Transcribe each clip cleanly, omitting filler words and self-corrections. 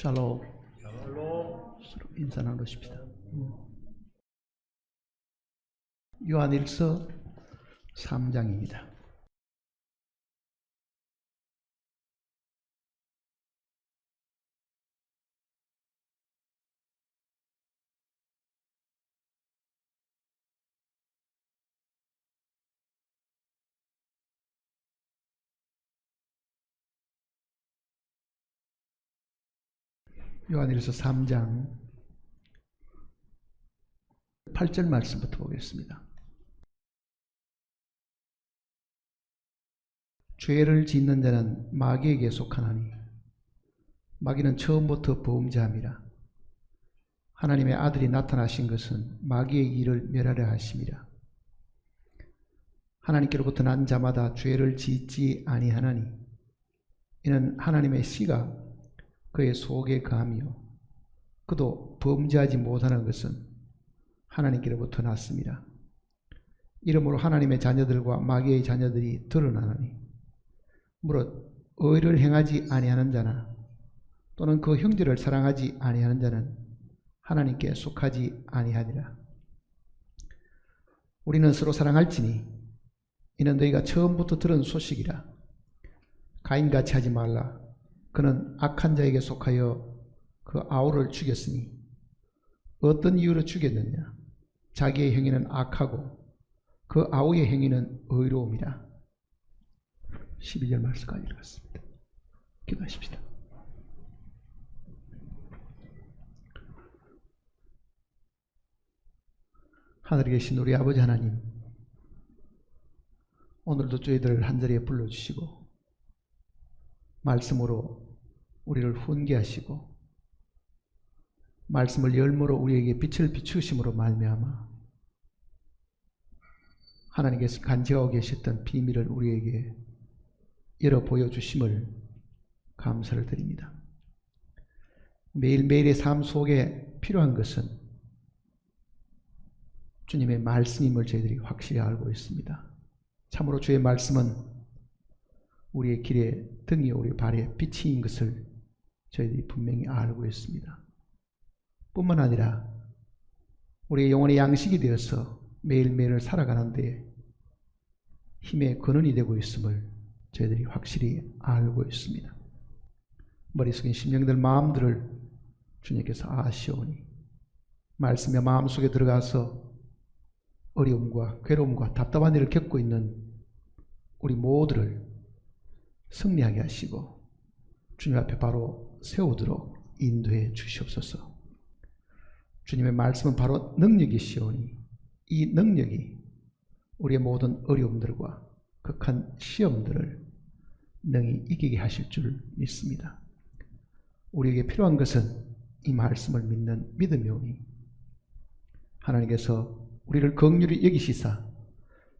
샬롬. 서로 인사 나누십시다. 요한일서 3장입니다. 요한일서 3장 8절 말씀부터 보겠습니다. 죄를 짓는 자는 마귀에게 속하나니 마귀는 처음부터 범죄함이라. 하나님의 아들이 나타나신 것은 마귀의 일을 멸하려 하심이라. 하나님께로부터 난 자마다 죄를 짓지 아니하나니 이는 하나님의 씨가 그의 속에 거하며 그도 범죄하지 못하는 것은 하나님께로부터 났습니다. 이러므로 하나님의 자녀들과 마귀의 자녀들이 드러나나니 무릇 의를 행하지 아니하는 자나 또는 그 형제를 사랑하지 아니하는 자는 하나님께 속하지 아니하니라. 우리는 서로 사랑할지니 이는 너희가 처음부터 들은 소식이라. 가인같이 하지 말라. 그는 악한 자에게 속하여 그 아우를 죽였으니 어떤 이유로 죽였느냐? 자기의 행위는 악하고 그 아우의 행위는 의로움이라. 12절 말씀까지 읽었습니다. 기도하십시다. 하늘에 계신 우리 아버지 하나님, 오늘도 저희들을 한자리에 불러주시고 말씀으로 우리를 훈계하시고 말씀을 열무로 우리에게 빛을 비추심으로 말미암아 하나님께서 간직하고 계셨던 비밀을 우리에게 열어 보여주심을 감사를 드립니다. 매일매일의 삶 속에 필요한 것은 주님의 말씀임을 저희들이 확실히 알고 있습니다. 참으로 주의 말씀은 우리의 길에 등이 우리 발에 빛인 것을 저희들이 분명히 알고 있습니다. 뿐만 아니라 우리의 영혼의 양식이 되어서 매일매일을 살아가는 데 힘의 근원이 되고 있음을 저희들이 확실히 알고 있습니다. 머릿속에 심령들 마음들을 주님께서 아시오니 말씀의 마음속에 들어가서 어려움과 괴로움과 답답한 일을 겪고 있는 우리 모두를 승리하게 하시고 주님 앞에 바로 세우도록 인도해 주시옵소서. 주님의 말씀은 바로 능력이시오니 이 능력이 우리의 모든 어려움들과 극한 시험들을 능히 이기게 하실 줄 믿습니다. 우리에게 필요한 것은 이 말씀을 믿는 믿음이오니 하나님께서 우리를 긍휼히 여기시사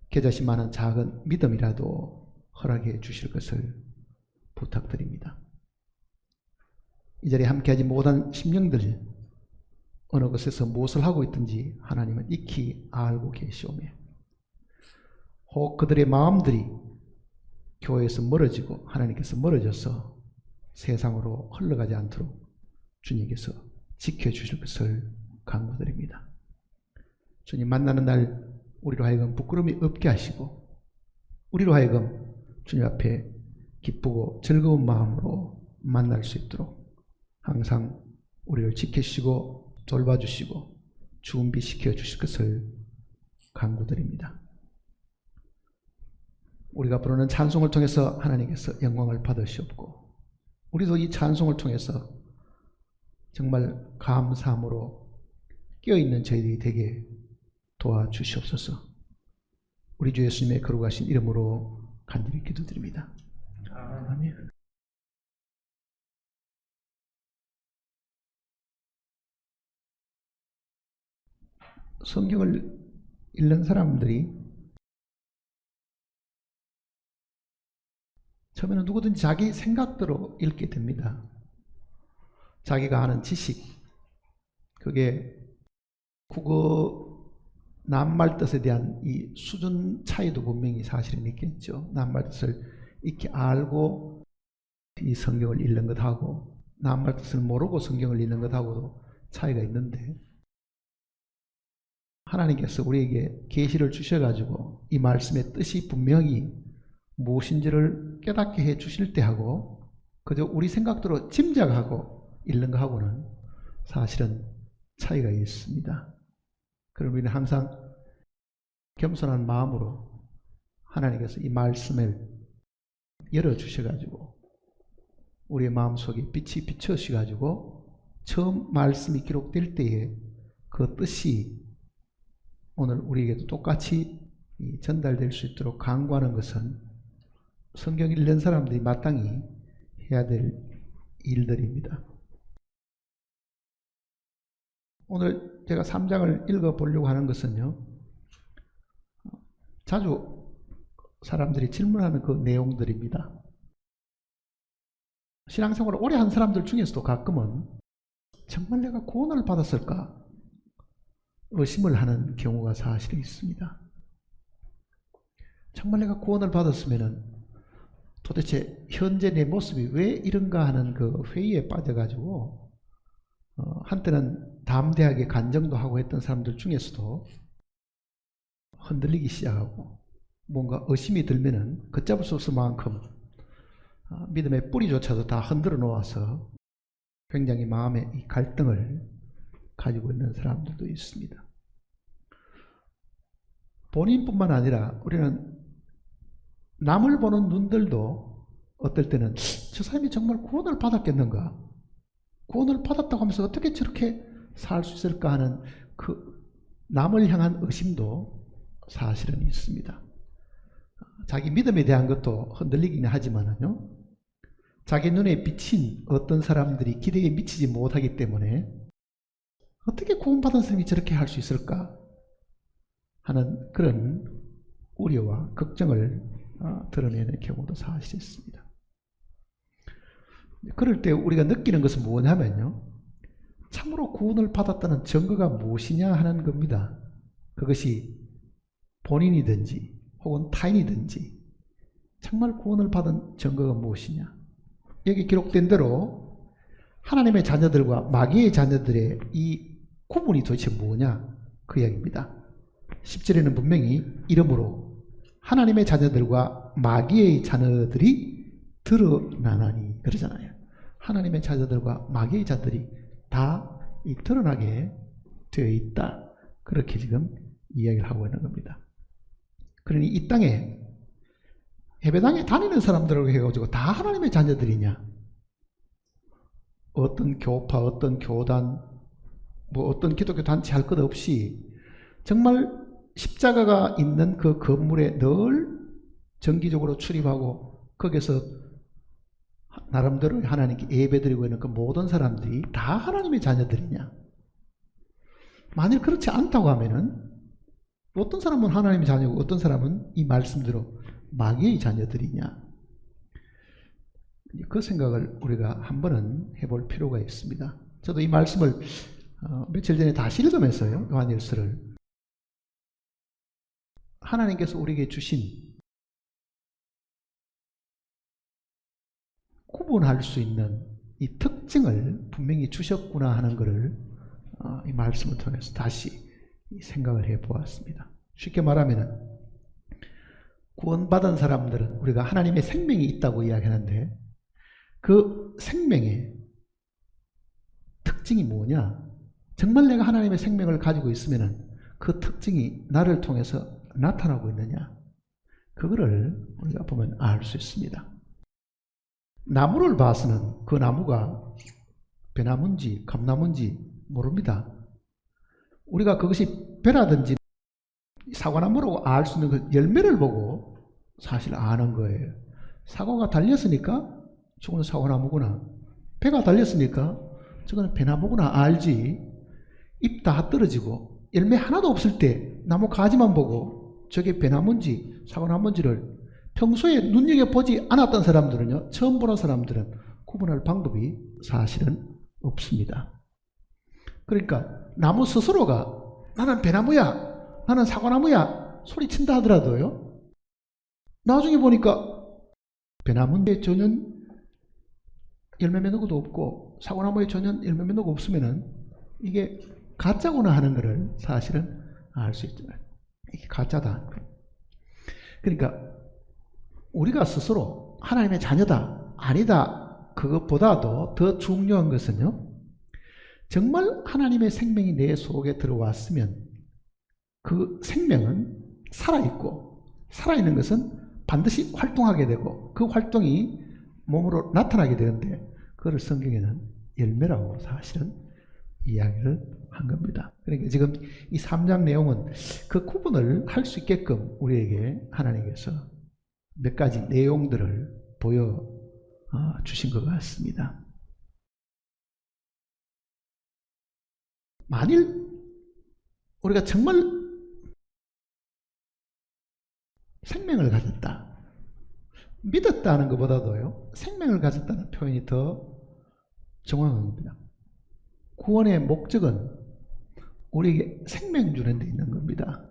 겨자씨 많은 작은 믿음이라도 허락해 주실 것을 부탁드립니다. 이 자리에 함께하지 못한 심령들 어느 곳에서 무엇을 하고 있든지 하나님은 익히 알고 계시오며 혹 그들의 마음들이 교회에서 멀어지고 하나님께서 멀어져서 세상으로 흘러가지 않도록 주님께서 지켜주실 것을 간구드립니다. 주님 만나는 날 우리로 하여금 부끄러움이 없게 하시고 우리로 하여금 주님 앞에 기쁘고 즐거운 마음으로 만날 수 있도록 항상 우리를 지키시고 돌봐주시고 준비시켜 주실 것을 간구드립니다. 우리가 부르는 찬송을 통해서 하나님께서 영광을 받으시옵고 우리도 이 찬송을 통해서 정말 감사함으로 깨어있는 저희들이 되게 도와주시옵소서. 우리 주 예수님의 거룩하신 이름으로 간절히 기도드립니다. 아멘. 성경을 읽는 사람들이 처음에는 누구든지 자기 생각대로 읽게 됩니다. 자기가 아는 지식, 그게 국어 낱말 뜻에 대한 이 수준 차이도 분명히 사실은 있겠죠. 낱말 뜻을 익히 알고 이 성경을 읽는 것하고 남말 뜻을 모르고 성경을 읽는 것하고도 차이가 있는데, 하나님께서 우리에게 계시를 주셔가지고 이 말씀의 뜻이 분명히 무엇인지를 깨닫게 해 주실 때하고 그저 우리 생각대로 짐작하고 읽는 것하고는 사실은 차이가 있습니다. 그럼 우리는 항상 겸손한 마음으로 하나님께서 이 말씀을 열어주셔가지고 우리의 마음속에 빛이 비춰주셔가지고 처음 말씀이 기록될 때에 그 뜻이 오늘 우리에게도 똑같이 전달될 수 있도록 강구하는 것은 성경 읽는 사람들이 마땅히 해야 될 일들입니다. 오늘 제가 3장을 읽어보려고 하는 것은요, 자주 사람들이 질문하는 그 내용들입니다. 신앙생활을 오래 한 사람들 중에서도 가끔은 정말 내가 구원을 받았을까 의심을 하는 경우가 사실은 있습니다. 정말 내가 구원을 받았으면 도대체 현재 내 모습이 왜 이런가 하는 그 회의에 빠져가지고 한때는 담대하게 간증도 하고 했던 사람들 중에서도 흔들리기 시작하고 뭔가 의심이 들면은 걷잡을 수 없을 만큼 믿음의 뿌리조차도 다 흔들어 놓아서 굉장히 마음의 이 갈등을 가지고 있는 사람들도 있습니다. 본인뿐만 아니라 우리는 남을 보는 눈들도 어떨 때는 저 사람이 정말 구원을 받았겠는가? 구원을 받았다고 하면서 어떻게 저렇게 살 수 있을까 하는 그 남을 향한 의심도 사실은 있습니다. 자기 믿음에 대한 것도 흔들리기는 하지만요, 자기 눈에 비친 어떤 사람들이 기대에 미치지 못하기 때문에 어떻게 구원받은 사람이 저렇게 할 수 있을까 하는 그런 우려와 걱정을 드러내는 경우도 사실 있습니다. 그럴 때 우리가 느끼는 것은 뭐냐면요, 참으로 구원을 받았다는 증거가 무엇이냐 하는 겁니다. 그것이 본인이든지 혹은 타인이든지 정말 구원을 받은 증거가 무엇이냐. 여기 기록된 대로 하나님의 자녀들과 마귀의 자녀들의 이 구분이 도대체 뭐냐 그 이야기입니다. 10절에는 분명히 이러므로 하나님의 자녀들과 마귀의 자녀들이 드러나나니 그러잖아요. 하나님의 자녀들과 마귀의 자들이 다 드러나게 되어 있다. 그렇게 지금 이야기를 하고 있는 겁니다. 그러니 이 땅에 예배당에 다니는 사람들을 해가지고 다 하나님의 자녀들이냐? 어떤 교파, 어떤 교단, 뭐 어떤 기독교 단체 할 것 없이 정말 십자가가 있는 그 건물에 늘 정기적으로 출입하고 거기서 나름대로 하나님께 예배드리고 있는 그 모든 사람들이 다 하나님의 자녀들이냐? 만일 그렇지 않다고 하면은 어떤 사람은 하나님의 자녀고 어떤 사람은 이 말씀대로 마귀의 자녀들이냐? 그 생각을 우리가 한번은 해볼 필요가 있습니다. 저도 이 말씀을 며칠 전에 다시 읽으면서요, 요한일서를 하나님께서 우리에게 주신 구분할 수 있는 이 특징을 분명히 주셨구나 하는 것을 이 말씀을 통해서 다시 생각을 해보았습니다. 쉽게 말하면 구원받은 사람들은 우리가 하나님의 생명이 있다고 이야기하는데 그 생명의 특징이 뭐냐? 정말 내가 하나님의 생명을 가지고 있으면 그 특징이 나를 통해서 나타나고 있느냐? 그거를 우리가 보면 알 수 있습니다. 나무를 봐서는 그 나무가 배나무인지 감나무인지 모릅니다. 우리가 그것이 배라든지 사과나무라고 알 수 있는 그 열매를 보고 사실 아는 거예요. 사과가 달렸으니까 저거는 사과나무구나. 배가 달렸으니까 저거는 배나무구나 알지. 잎 다 떨어지고 열매 하나도 없을 때 나무 가지만 보고 저게 배나무인지 사과나무인지를 평소에 눈여겨보지 않았던 사람들은요, 처음 보는 사람들은 구분할 방법이 사실은 없습니다. 그러니까 나무 스스로가 나는 배나무야, 나는 사과나무야 소리친다 하더라도요, 나중에 보니까 배나무인데 저는 열매 맺는 것도 없고 사과나무에 전혀 열매 맺는 거 없으면은 이게 가짜구나 하는 것을 사실은 알 수 있죠. 이게 가짜다. 그러니까 우리가 스스로 하나님의 자녀다 아니다 그것보다도 더 중요한 것은요, 정말 하나님의 생명이 내 속에 들어왔으면 그 생명은 살아있고, 살아있는 것은 반드시 활동하게 되고 그 활동이 몸으로 나타나게 되는데, 그걸 성경에는 열매라고 사실은 이야기를 한 겁니다. 그러니까 지금 이 3장 내용은 그 구분을 할 수 있게끔 우리에게 하나님께서 몇 가지 내용들을 보여 주신 것 같습니다. 만일 우리가 정말 생명을 가졌다, 믿었다는 것보다도요, 생명을 가졌다는 표현이 더 정확한 겁니다. 구원의 목적은 우리에게 생명 주는 데 있는 겁니다.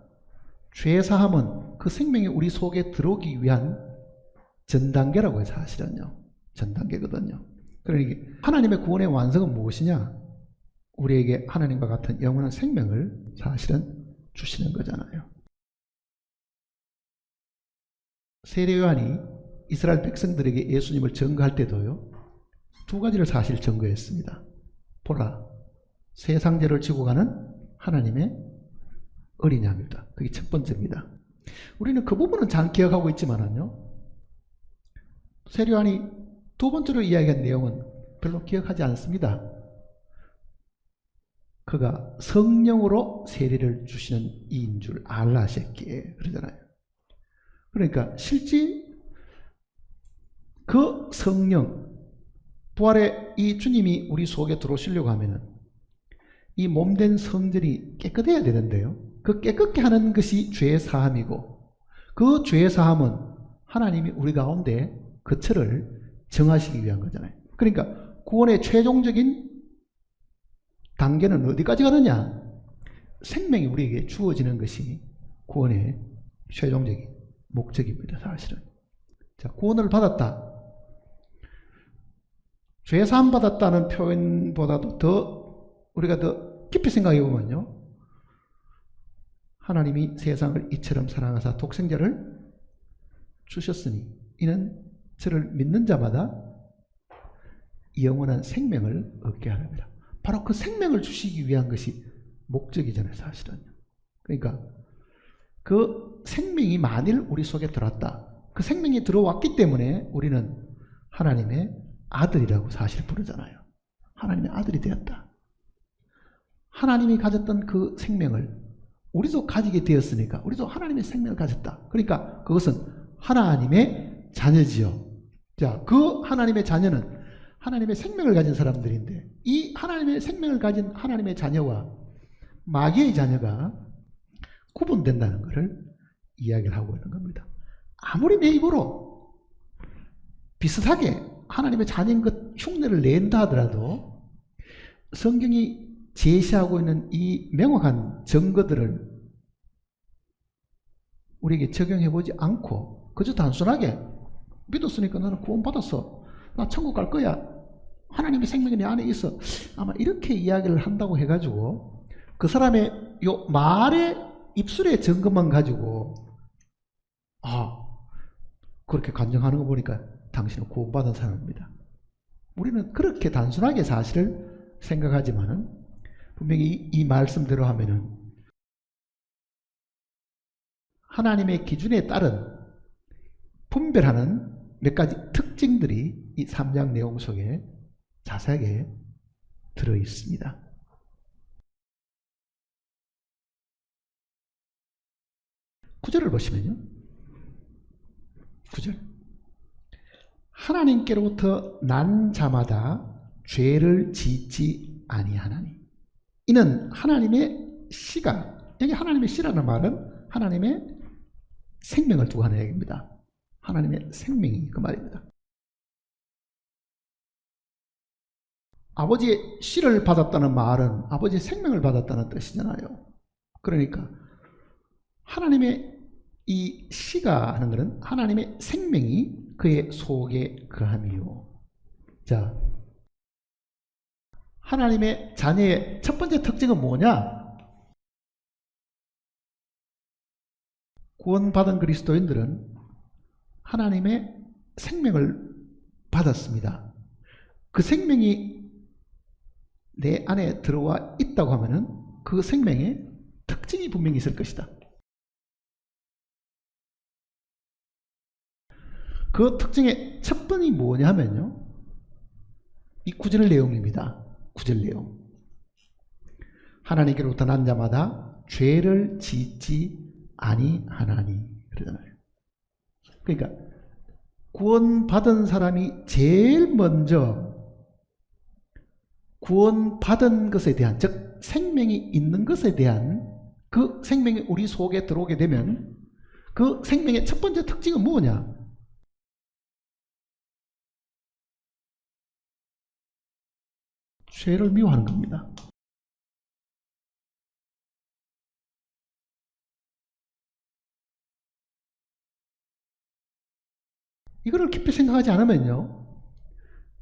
죄사함은 그 생명이 우리 속에 들어오기 위한 전단계라고 해서 사실은요, 전단계거든요. 그러니까 하나님의 구원의 완성은 무엇이냐? 우리에게 하나님과 같은 영원한 생명을 사실은 주시는 거잖아요. 세례 요한이 이스라엘 백성들에게 예수님을 증거할 때도요, 두 가지를 사실 증거했습니다. 보라, 세상 죄를 지고 가는 하나님의 어린 양이다. 그게 첫 번째입니다. 우리는 그 부분은 잘 기억하고 있지만은요, 세례 요한이 두 번째로 이야기한 내용은 별로 기억하지 않습니다. 그가 성령으로 세례를 주시는 이인 줄 알라셨기에 그러잖아요. 그러니까 실제 그 성령, 부활의 이 주님이 우리 속에 들어오시려고 하면은 이 몸된 성전이 깨끗해야 되는데요, 그 깨끗게 하는 것이 죄 사함이고, 그 죄 사함은 하나님이 우리 가운데 거처를 정하시기 위한 거잖아요. 그러니까 구원의 최종적인 단계는 어디까지 가느냐? 생명이 우리에게 주어지는 것이 구원의 최종적인 목적입니다, 사실은. 자, 구원을 받았다. 죄사함 받았다는 표현보다도 우리가 더 깊이 생각해 보면요, 하나님이 세상을 이처럼 사랑하사 독생자를 주셨으니 이는 저를 믿는 자마다 영원한 생명을 얻게 하랍니다. 바로 그 생명을 주시기 위한 것이 목적이잖아요, 사실은. 그러니까 그 생명이 만일 우리 속에 들어왔다, 그 생명이 들어왔기 때문에 우리는 하나님의 아들이라고 사실 부르잖아요. 하나님의 아들이 되었다. 하나님이 가졌던 그 생명을 우리도 가지게 되었으니까 우리도 하나님의 생명을 가졌다. 그러니까 그것은 하나님의 자녀지요. 자, 그 하나님의 자녀는 하나님의 생명을 가진 사람들인데, 이 하나님의 생명을 가진 하나님의 자녀와 마귀의 자녀가 구분된다는 것을 이야기를 하고 있는 겁니다. 아무리 내 입으로 비슷하게 하나님의 자녀인 것 흉내를 낸다 하더라도 성경이 제시하고 있는 이 명확한 증거들을 우리에게 적용해보지 않고 그저 단순하게 믿었으니까 나는 구원받았어, 나 천국 갈 거야, 하나님의 생명이 내 안에 있어, 아마 이렇게 이야기를 한다고 해가지고 그 사람의 요 말의 입술의 증거만 가지고 그렇게 간증하는 거 보니까 당신은 구원받은 사람입니다. 우리는 그렇게 단순하게 사실을 생각하지만은 분명히 이 말씀대로 하면은 하나님의 기준에 따른 분별하는 몇 가지 특징들이 이 3장 내용 속에 자세하게 들어 있습니다. 9절을 보시면요, 9절, 하나님께로부터 난 자마다 죄를 짓지 아니하나니 이는 하나님의 씨가, 여기 하나님의 씨라는 말은 하나님의 생명을 두고 하는 얘기입니다. 하나님의 생명이 그 말입니다. 아버지의 씨를 받았다는 말은 아버지의 생명을 받았다는 뜻이잖아요. 그러니까 하나님의 이 씨가 하는 것은 하나님의 생명이 그의 속에 거함이요. 자, 하나님의 자녀의 첫 번째 특징은 뭐냐? 구원받은 그리스도인들은 하나님의 생명을 받았습니다. 그 생명이 내 안에 들어와 있다고 하면은 그 생명에 특징이 분명히 있을 것이다. 그 특징의 첫 번이 뭐냐 하면요, 이 구절 내용입니다. 구절 내용. 하나님께로부터 난 자마다 죄를 짓지 아니하나니 그러잖아요. 그러니까 구원받은 사람이 제일 먼저 구원받은 것에 대한, 즉 생명이 있는 것에 대한, 그 생명이 우리 속에 들어오게 되면 그 생명의 첫 번째 특징은 뭐냐? 죄를 미워하는 겁니다. 이거를 깊이 생각하지 않으면요,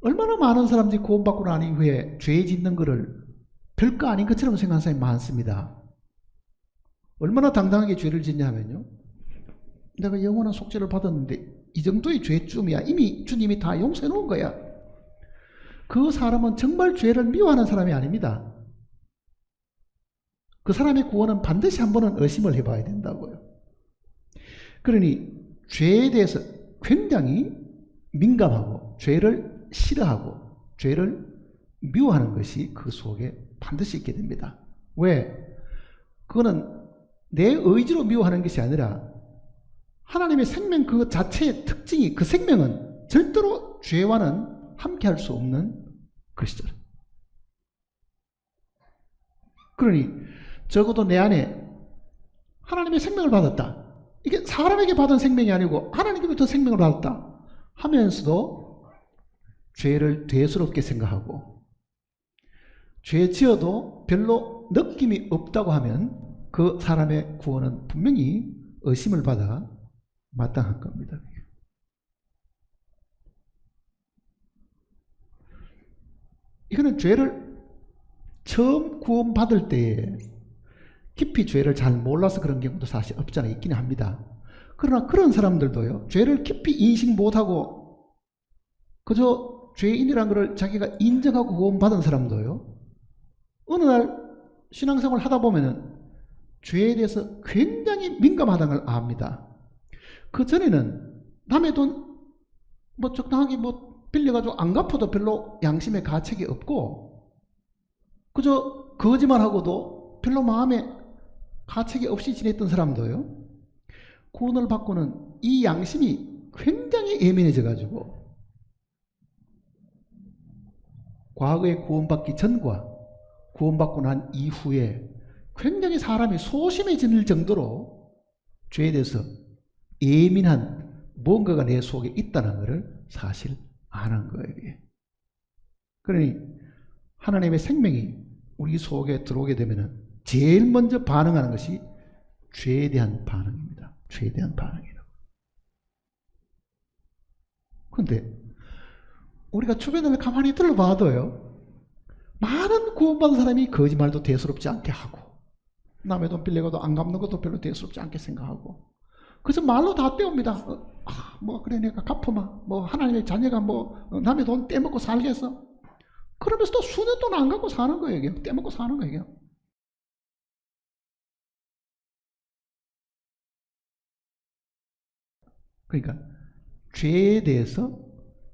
얼마나 많은 사람들이 구원받고 난 이후에 죄 짓는 거를 별거 아닌 것처럼 생각하는 사람이 많습니다. 얼마나 당당하게 죄를 짓냐 하면요, 내가 영원한 속죄를 받았는데 이 정도의 죄쯤이야 이미 주님이 다 용서해 놓은 거야. 그 사람은 정말 죄를 미워하는 사람이 아닙니다. 그 사람의 구원은 반드시 한 번은 의심을 해봐야 된다고요. 그러니 죄에 대해서 굉장히 민감하고 죄를 싫어하고 죄를 미워하는 것이 그 속에 반드시 있게 됩니다. 왜? 그거는 내 의지로 미워하는 것이 아니라 하나님의 생명 그 자체의 특징이, 그 생명은 절대로 죄와는 함께 할 수 없는 것이죠. 그러니 적어도 내 안에 하나님의 생명을 받았다, 이게 사람에게 받은 생명이 아니고 하나님께부터 생명을 받았다 하면서도 죄를 대수롭게 생각하고 죄 지어도 별로 느낌이 없다고 하면 그 사람의 구원은 분명히 의심을 받아 마땅한 겁니다. 이거는 죄를 처음 구원받을 때에 깊이 죄를 잘 몰라서 그런 경우도 사실 없지 않아 있기는 합니다. 그러나 그런 사람들도요, 죄를 깊이 인식 못하고 그저 죄인이라는 것을 자기가 인정하고 구원받은 사람도요, 어느 날 신앙생활을 하다 보면은 죄에 대해서 굉장히 민감하다는 걸 압니다. 그 전에는 남의 돈 뭐 적당하게 뭐 빌려가지고 안 갚아도 별로 양심에 가책이 없고 그저 거짓말하고도 별로 마음에 가책이 없이 지냈던 사람도요, 구원을 받고는 이 양심이 굉장히 예민해져 가지고 과거에 구원받기 전과 구원받고 난 이후에 굉장히 사람이 소심해질 정도로 죄에 대해서 예민한 뭔가가 내 속에 있다는 것을 사실 아는 거예요. 그러니 하나님의 생명이 우리 속에 들어오게 되면 제일 먼저 반응하는 것이 죄에 대한 반응입니다. 죄에 대한 반응이라고. 그런데 우리가 주변을 가만히 둘러봐도요, 많은 구원받은 사람이 거짓말도 대수롭지 않게 하고 남의 돈 빌려가도 안 갚는 것도 별로 대수롭지 않게 생각하고 그래서 말로 다 떼옵니다. 뭐 그래 내가 갚아마, 뭐 하나님의 자녀가 뭐 남의 돈 떼먹고 살겠어? 그러면서 또 수년 동안 안 갖고 사는 거예요. 이게. 떼먹고 사는 거예요. 그러니까 죄에 대해서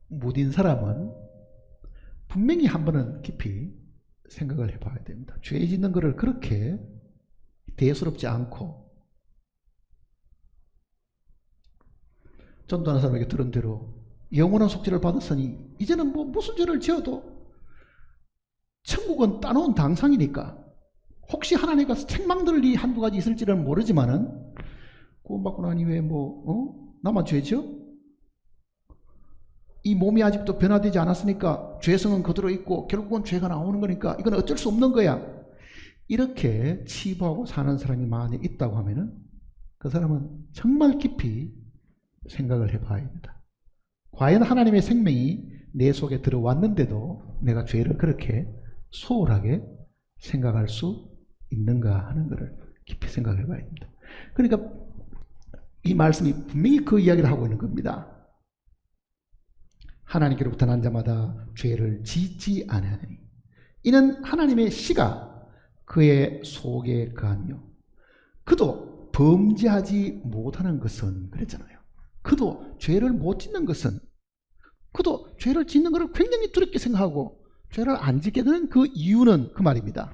무딘 사람은 분명히 한 번은 깊이 생각을 해봐야 됩니다. 죄 짓는 것을 그렇게 대수롭지 않고, 전도하는 사람에게 들은 대로 영원한 속죄를 받았으니 이제는 뭐 무슨 죄를 지어도 천국은 따놓은 당상이니까 혹시 하나님과 책망들이 한두 가지 있을지는 모르지만은 구원받고 난 이후에 나만 죄 지어? 이 몸이 아직도 변화되지 않았으니까 죄성은 그대로 있고 결국은 죄가 나오는 거니까 이건 어쩔 수 없는 거야. 이렇게 치부하고 사는 사람이 많이 있다고 하면은 그 사람은 정말 깊이 생각을 해봐야 합니다. 과연 하나님의 생명이 내 속에 들어왔는데도 내가 죄를 그렇게 소홀하게 생각할 수 있는가 하는 것을 깊이 생각해 봐야 됩니다. 그러니까 이 말씀이 분명히 그 이야기를 하고 있는 겁니다. 하나님께로부터 난 자마다 죄를 짓지 아니하니 이는 하나님의 씨가 그의 속에 거하며 그도 범죄하지 못하는 것은 그랬잖아요. 그도 죄를 못 짓는 것은, 그도 죄를 짓는 것을 굉장히 두렵게 생각하고 죄를 안 짓게 되는 그 이유는 그 말입니다.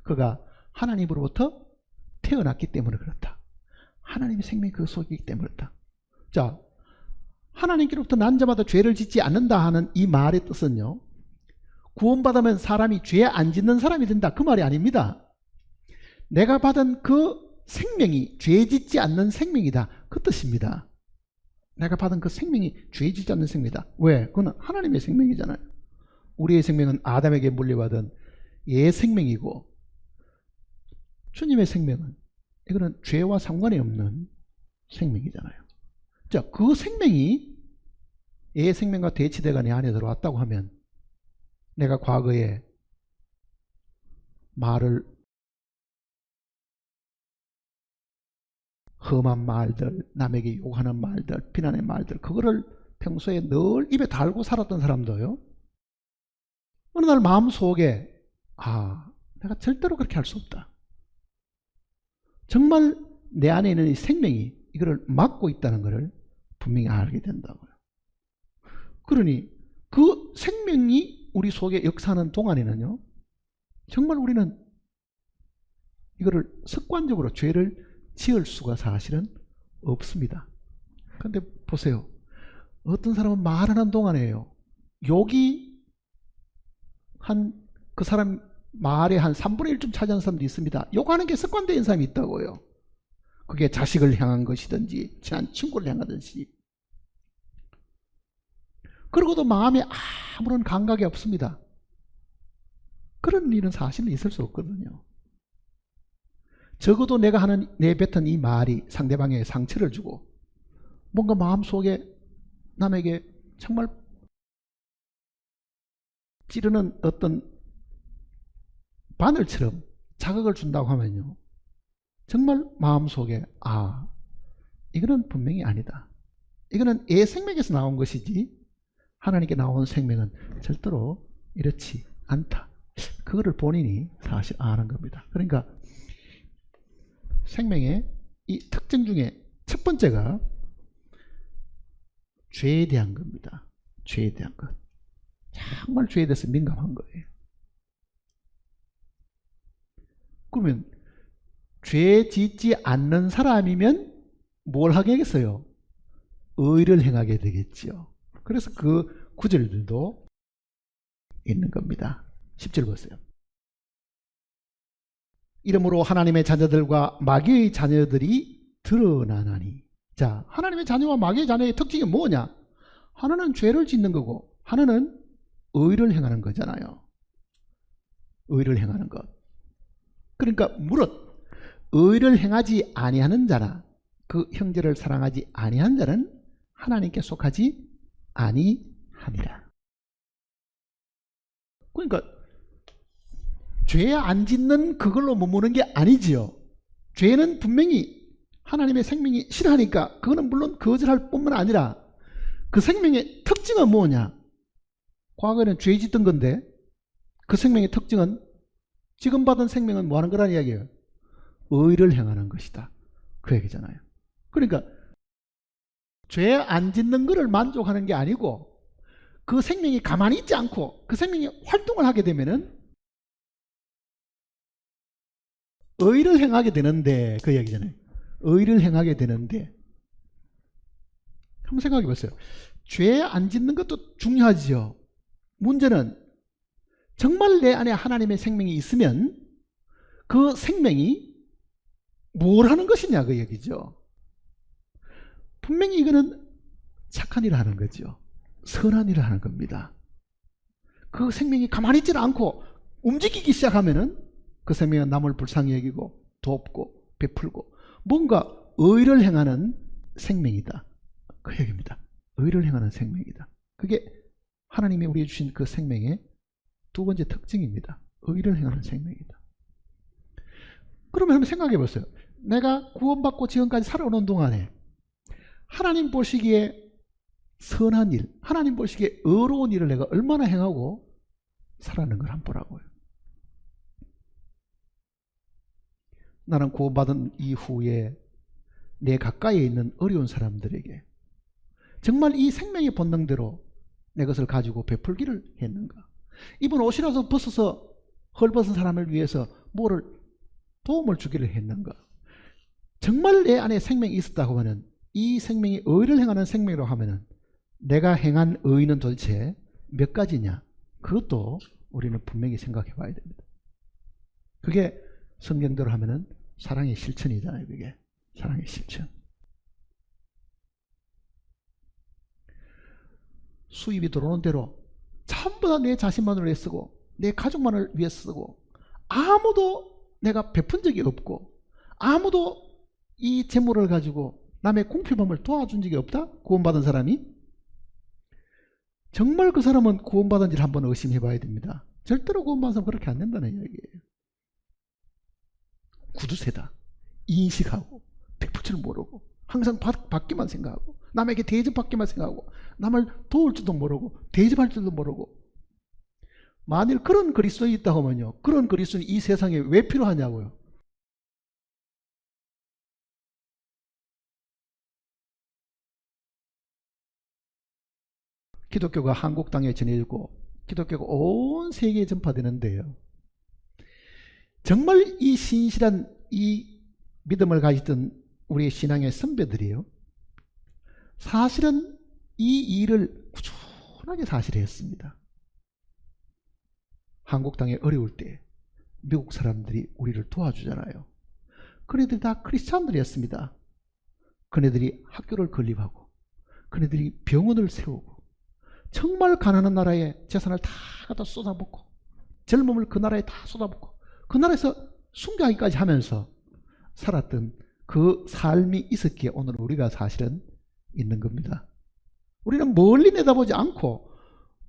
그가 하나님으로부터 태어났기 때문에 그렇다. 하나님의 생명이 그 속에 있기 때문에 그렇다. 자, 하나님께로부터 난 자마다 죄를 짓지 않는다 하는 이 말의 뜻은요, 구원받으면 사람이 죄 안 짓는 사람이 된다, 그 말이 아닙니다. 내가 받은 그 생명이 죄 짓지 않는 생명이다, 그 뜻입니다. 내가 받은 그 생명이 죄 짓지 않는 생명이다. 왜? 그건 하나님의 생명이잖아요. 우리의 생명은 아담에게 물려받은 예 생명이고, 주님의 생명은 이거는 죄와 상관이 없는 생명이잖아요. 자, 그 생명이 예 생명과 대치대가 내 안에 들어왔다고 하면 내가 과거에 말을, 험한 말들, 남에게 욕하는 말들, 비난의 말들, 그거를 평소에 늘 입에 달고 살았던 사람도요, 어느 날 마음속에 내가 절대로 그렇게 할 수 없다. 정말 내 안에 있는 이 생명이 이거를 막고 있다는 것을 분명히 알게 된다고요. 그러니 그 생명이 우리 속에 역사하는 동안에는요, 정말 우리는 이거를 습관적으로 죄를 지을 수가 사실은 없습니다. 그런데 보세요. 어떤 사람은 말하는 동안에요, 욕이 그 사람 말의 한 3분의 1좀 차지하는 사람도 있습니다. 욕하는 게 습관된 사람이 있다고요. 그게 자식을 향한 것이든지 친한 친구를 향하든지. 그러고도 마음에 아무런 감각이 없습니다. 그런 일은 사실은 있을 수 없거든요. 적어도 내가 내뱉은 이 말이 상대방에게 상처를 주고 뭔가 마음속에 남에게 정말 찌르는 어떤 바늘처럼 자극을 준다고 하면요, 정말 마음속에 이거는 분명히 아니다. 이거는 애 생명에서 나온 것이지 하나님께 나온 생명은 절대로 이렇지 않다. 그거를 본인이 사실 아는 겁니다. 그러니까 생명의 이 특징 중에 첫 번째가 죄에 대한 겁니다. 죄에 대한 것. 정말 죄에 대해서 민감한 거예요. 그러면 죄 짓지 않는 사람이면 뭘 하겠어요? 의를 행하게 되겠지요. 그래서 그 구절들도 있는 겁니다. 10절 보세요. 이러므로 하나님의 자녀들과 마귀의 자녀들이 드러나나니. 자, 하나님의 자녀와 마귀의 자녀의 특징이 뭐냐? 하나는 죄를 짓는 거고 하나는 의를 행하는 거잖아요. 의를 행하는 것. 그러니까 무릇 의를 행하지 아니하는 자나 그 형제를 사랑하지 아니하는 자는 하나님께 속하지 아니하니라. 그러니까 죄 안 짓는 그걸로 머무는 게 아니지요. 죄는 분명히 하나님의 생명이 싫어하니까 그거는 물론 거절할 뿐만 아니라 그 생명의 특징은 뭐냐? 과거에는 죄 짓던 건데 그 생명의 특징은, 지금 받은 생명은 뭐 하는 거라는 이야기예요? 의를 행하는 것이다, 그 얘기잖아요. 그러니까 죄 안 짓는 거를 만족하는 게 아니고 그 생명이 가만히 있지 않고 그 생명이 활동을 하게 되면은 의를 행하게 되는데, 그 얘기잖아요. 의를 행하게 되는데, 한번 생각해 보세요. 죄 안 짓는 것도 중요하지요. 문제는 정말 내 안에 하나님의 생명이 있으면 그 생명이 뭘 하는 것이냐, 그 얘기죠. 분명히 이거는 착한 일을 하는 거죠. 선한 일을 하는 겁니다. 그 생명이 가만히 있지 않고 움직이기 시작하면은 그 생명은 남을 불쌍히 여기고 돕고 베풀고 뭔가 의를 행하는 생명이다, 그 얘기입니다. 의를 행하는 생명이다. 그게 하나님이 우리에게 주신 그 생명의 두 번째 특징입니다. 의를 행하는 생명이다. 그러면 한번 생각해 보세요. 내가 구원받고 지금까지 살아오는 동안에 하나님 보시기에 선한 일, 하나님 보시기에 의로운 일을 내가 얼마나 행하고 살아가는 걸 한번 보라고요. 나는 구원받은 이후에 내 가까이에 있는 어려운 사람들에게 정말 이 생명의 본능대로 내 것을 가지고 베풀기를 했는가? 입은 옷이라도 벗어서 헐벗은 사람을 위해서 뭐를 도움을 주기를 했는가? 정말 내 안에 생명이 있었다고 하면 이 생명이 의를 행하는 생명이라고 하면 내가 행한 의는 도대체 몇 가지냐? 그것도 우리는 분명히 생각해 봐야 됩니다. 그게 성경대로 하면은 사랑의 실천이잖아요. 그게 사랑의 실천. 수입이 들어오는 대로 전부 다 내 자신만을 위해 쓰고 내 가족만을 위해 쓰고 아무도 내가 베푼 적이 없고 아무도 이 재물을 가지고 남의 궁핍함을 도와준 적이 없다? 구원받은 사람이? 정말 그 사람은 구원받은지를 한번 의심해 봐야 됩니다. 절대로 구원받은 사람은 그렇게 안 된다는 이야기예요. 구두쇠다. 인식하고 베풀 줄 모르고 항상 받기만 생각하고 남에게 대접받기만 생각하고 남을 도울 줄도 모르고 대접할 줄도 모르고 만일 그런 그리스도인이 있다고 하면요. 그런 그리스도인이 이 세상에 왜 필요하냐고요. 기독교가 한국 땅에 전해지고 기독교가 온 세계에 전파되는데요. 정말 이 신실한 이 믿음을 가지던 우리 신앙의 선배들이요. 사실은 이 일을 꾸준하게 사실 했습니다. 한국 땅에 어려울 때 미국 사람들이 우리를 도와주잖아요. 그네들이 다 크리스찬들이었습니다. 그네들이 학교를 건립하고 그네들이 병원을 세우고 정말 가난한 나라에 재산을 다 갖다 쏟아붓고 젊음을 그 나라에 다 쏟아붓고 그 나라에서 순교하기까지 하면서 살았던 그 삶이 있었기에 오늘 우리가 사실은 있는 겁니다. 우리는 멀리 내다보지 않고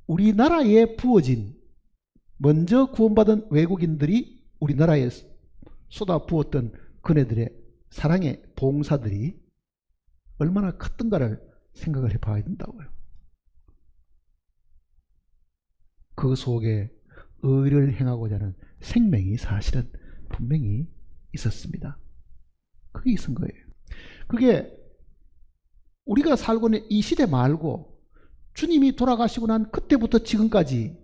우리나라에 부어진 먼저 구원받은 외국인들이 우리나라에 쏟아부었던 그네들의 사랑의 봉사들이 얼마나 컸던가를 생각을 해봐야 된다고요. 그 속에 의를 행하고자 하는 생명이 사실은 분명히 있었습니다. 그게 있은 거예요. 그게 우리가 살고 있는 이 시대 말고 주님이 돌아가시고 난 그때부터 지금까지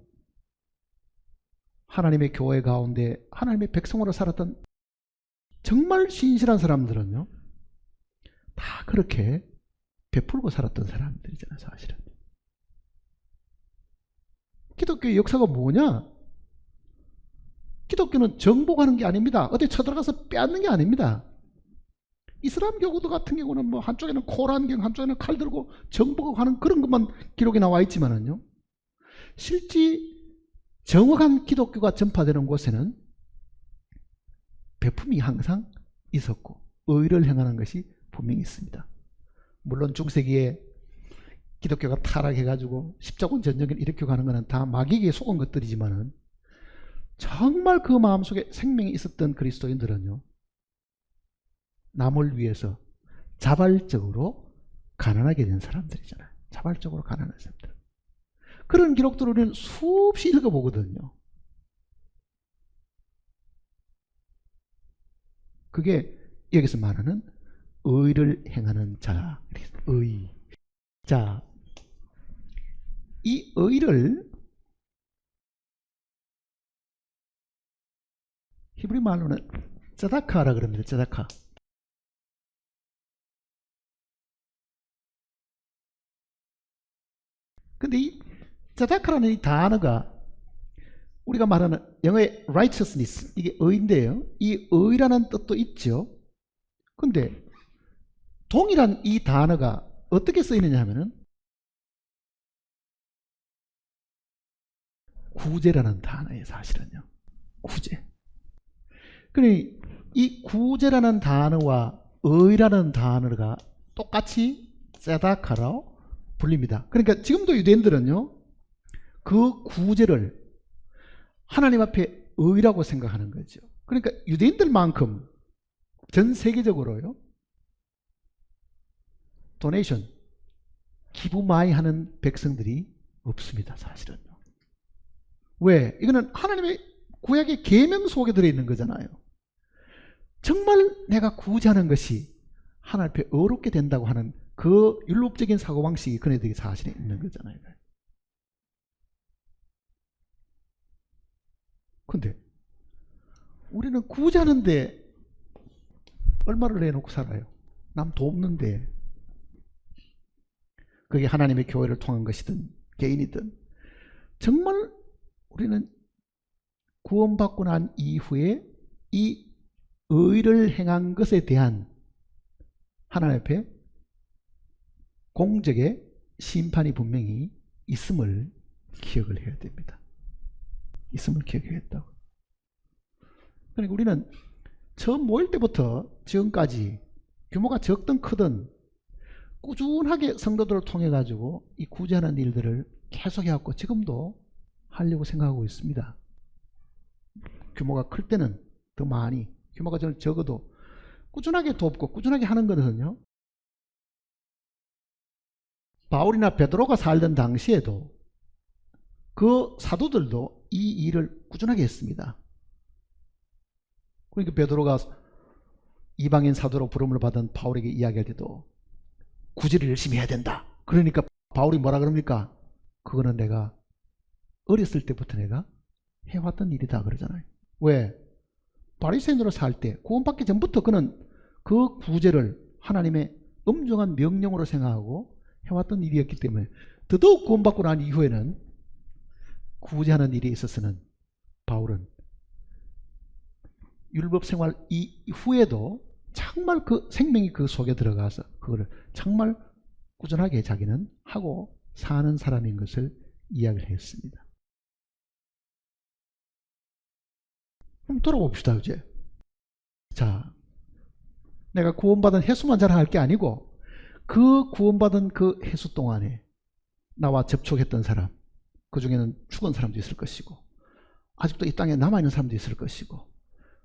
하나님의 교회 가운데 하나님의 백성으로 살았던 정말 신실한 사람들은요. 다 그렇게 베풀고 살았던 사람들이잖아요. 사실은. 기독교의 역사가 뭐냐? 기독교는 정복하는 게 아닙니다. 어디 쳐들어가서 빼앗는 게 아닙니다. 이슬람 교구도 같은 경우는 뭐 한쪽에는 코란경, 한쪽에는 칼 들고 정복하고 하는 그런 것만 기록이 나와 있지만은요. 실제 정확한 기독교가 전파되는 곳에는 베품이 항상 있었고 의를 행하는 것이 분명히 있습니다. 물론 중세기에 기독교가 타락해가지고 십자군 전쟁을 일으켜 가는 것은 다 마귀에게 속은 것들이지만은 정말 그 마음속에 생명이 있었던 그리스도인들은요. 남을 위해서 자발적으로 가난하게 된 사람들이잖아요. 자발적으로 가난한 사람들. 그런 기록들을 우리는 수없이 읽어보거든요. 그게 여기서 말하는 의를 행하는 자, 의. 자, 이 의를 히브리 말로는 쩌다카라 그럽니다. 쩌다카. 근데 이 쩌다카라는 이 단어가 우리가 말하는 영어의 righteousness, 이게 의인데요. 이 의라는 뜻도 있죠. 근데 동일한 이 단어가 어떻게 쓰이느냐 하면은 구제라는 단어예요. 사실은요. 구제. 그러니 이 구제라는 단어와 의라는 단어가 똑같이 쩌다카라고 불립니다. 그러니까 지금도 유대인들은요. 그 구제를 하나님 앞에 의라고 생각하는 거죠. 그러니까 유대인들만큼 전 세계적으로요, 도네이션, 기부 많이 하는 백성들이 없습니다. 사실은. 왜? 이거는 하나님의 구약의 계명 속에 들어있는 거잖아요. 정말 내가 구제하는 것이 하나님 앞에 어렵게 된다고 하는 그 율법적인 사고방식이 그네들에게 사실에 있는 거잖아요. 근데 우리는 구제하는데 얼마를 내놓고 살아요? 남 돕는데. 그게 하나님의 교회를 통한 것이든 개인이든 정말 우리는 구원받고 난 이후에 이 의를 행한 것에 대한 하나님 앞에 공적의 심판이 분명히 있음을 기억을 해야 됩니다. 있음을 기억해야 했다고. 그러니까 우리는 처음 모일 때부터 지금까지 규모가 적든 크든 꾸준하게 성도들을 통해 가지고 이 구제하는 일들을 계속 해왔고 지금도 하려고 생각하고 있습니다. 규모가 클 때는 더 많이, 규모가 적어도 꾸준하게 돕고 꾸준하게 하는 것은요, 바울이나 베드로가 살던 당시에도 그 사도들도 이 일을 꾸준하게 했습니다. 그러니까 베드로가 이방인 사도로 부름을 받은 바울에게 이야기할 때도 구제를 열심히 해야 된다. 그러니까 바울이 뭐라 그럽니까? 그거는 내가 어렸을 때부터 내가 해왔던 일이다 그러잖아요. 왜? 바리새인으로 살 때 구원받기 전부터 그는 그 구제를 하나님의 엄중한 명령으로 생각하고 해왔던 일이었기 때문에 더더욱 구원받고 난 이후에는 구제하는 일에 있어서는 바울은 율법 생활 이후에도 정말 그 생명이 그 속에 들어가서 그거를 정말 꾸준하게 자기는 하고 사는 사람인 것을 이야기를 했습니다. 그럼 돌아봅시다. 이제 자, 내가 구원받은 횟수만 자랑할 게 아니고 그 구원받은 그 횟수 동안에 나와 접촉했던 사람, 그 중에는 죽은 사람도 있을 것이고 아직도 이 땅에 남아있는 사람도 있을 것이고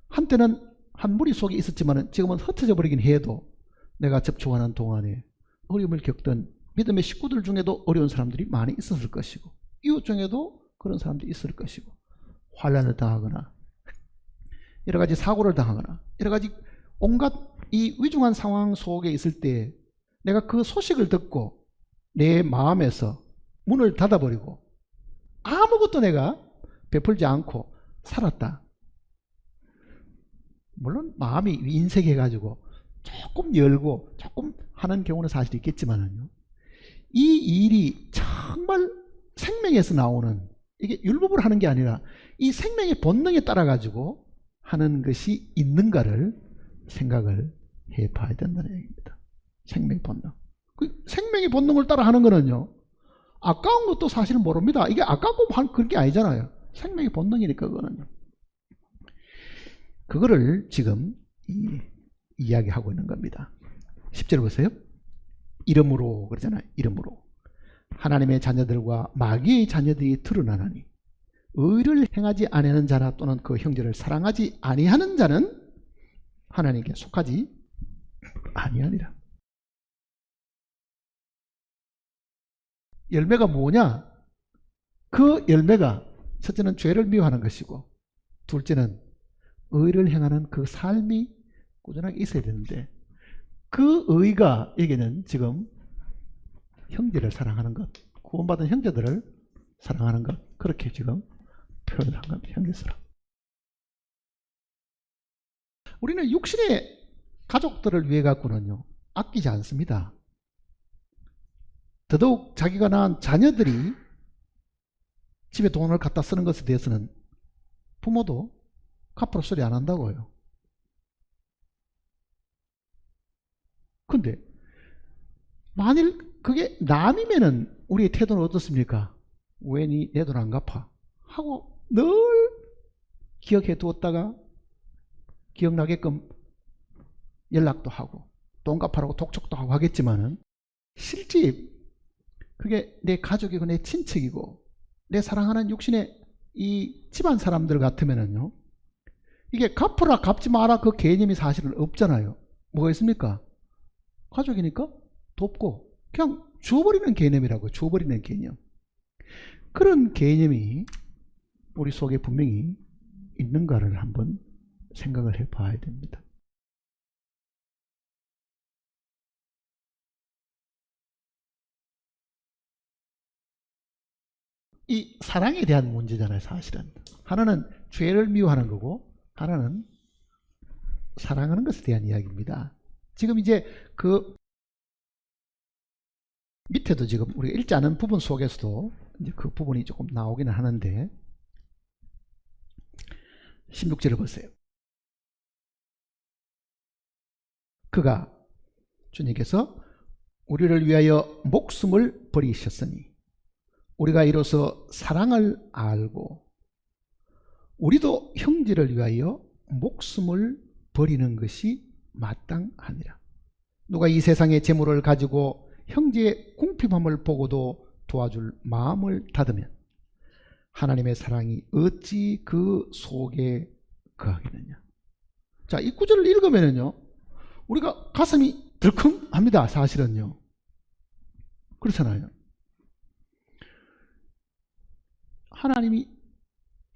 한때는 한 무리 속에 있었지만 지금은 흩어져 버리긴 해도 내가 접촉하는 동안에 어려움을 겪던 믿음의 식구들 중에도 어려운 사람들이 많이 있었을 것이고 이웃 중에도 그런 사람들이 있을 것이고 환난을 당하거나 여러 가지 사고를 당하거나 여러 가지 온갖 이 위중한 상황 속에 있을 때 내가 그 소식을 듣고 내 마음에서 문을 닫아버리고 아무것도 내가 베풀지 않고 살았다. 물론 마음이 인색해가지고 조금 열고 조금 하는 경우는 사실 있겠지만요. 이 일이 정말 생명에서 나오는, 이게 율법으로 하는 게 아니라 이 생명의 본능에 따라 가지고 하는 것이 있는가를 생각을 해봐야 된다는 얘기입니다. 생명의 본능. 그 생명의 본능을 따라 하는 거는요, 아까운 것도 사실은 모릅니다. 이게 아깝고 그런 게 아니잖아요. 생명의 본능이니까 그거는요. 그거를 지금 이야기하고 있는 겁니다. 10절 보세요. 이름으로 그러잖아요. 이름으로 하나님의 자녀들과 마귀의 자녀들이 드러나나니 의를 행하지 아니하는 자나 또는 그 형제를 사랑하지 아니하는 자는 하나님께 속하지 아니하니라. 열매가 뭐냐? 그 열매가 첫째는 죄를 미워하는 것이고 둘째는 의를 행하는 그 삶이 꾸준하게 있어야 되는데 그 의가 여기는 지금 형제를 사랑하는 것, 구원받은 형제들을 사랑하는 것, 그렇게 지금 표현을 한 겁니다. 형제사랑. 우리는 육신의 가족들을 위해 갖고는요 아끼지 않습니다. 더더욱 자기가 낳은 자녀들이 집에 돈을 갖다 쓰는 것에 대해서는 부모도 갚으로 소리 안 한다고요. 근데 만일 그게 남이면은 우리의 태도는 어떻습니까? 왜 내 돈 안 갚아? 하고 늘 기억해 두었다가 기억나게끔 연락도 하고 돈 갚으라고 독촉도 하고 하겠지만은 실제 그게 내 가족이고 내 친척이고 내 사랑하는 육신의 이 집안 사람들 같으면은요, 이게 갚으라 갚지 마라 그 개념이 사실은 없잖아요. 뭐가 있습니까? 가족이니까 돕고 그냥 줘버리는 개념이라고요. 줘버리는 개념. 그런 개념이 우리 속에 분명히 있는가를 한번 생각을 해 봐야 됩니다. 이 사랑에 대한 문제잖아요. 사실은 하나는 죄를 미워하는 거고 하나는 사랑하는 것에 대한 이야기입니다. 지금 이제 그 밑에도 지금 우리가 읽지 않은 부분 속에서도 이제 그 부분이 조금 나오기는 하는데 16절을 보세요. 그가 주님께서 우리를 위하여 목숨을 버리셨으니 우리가 이로써 사랑을 알고 우리도 형제를 위하여 목숨을 버리는 것이 마땅하니라. 누가 이 세상의 재물을 가지고 형제의 궁핍함을 보고도 도와줄 마음을 닫으면 하나님의 사랑이 어찌 그 속에 거하겠느냐. 자, 이 구절을 읽으면요 우리가 가슴이 덜컹합니다. 사실은요. 그렇잖아요. 하나님이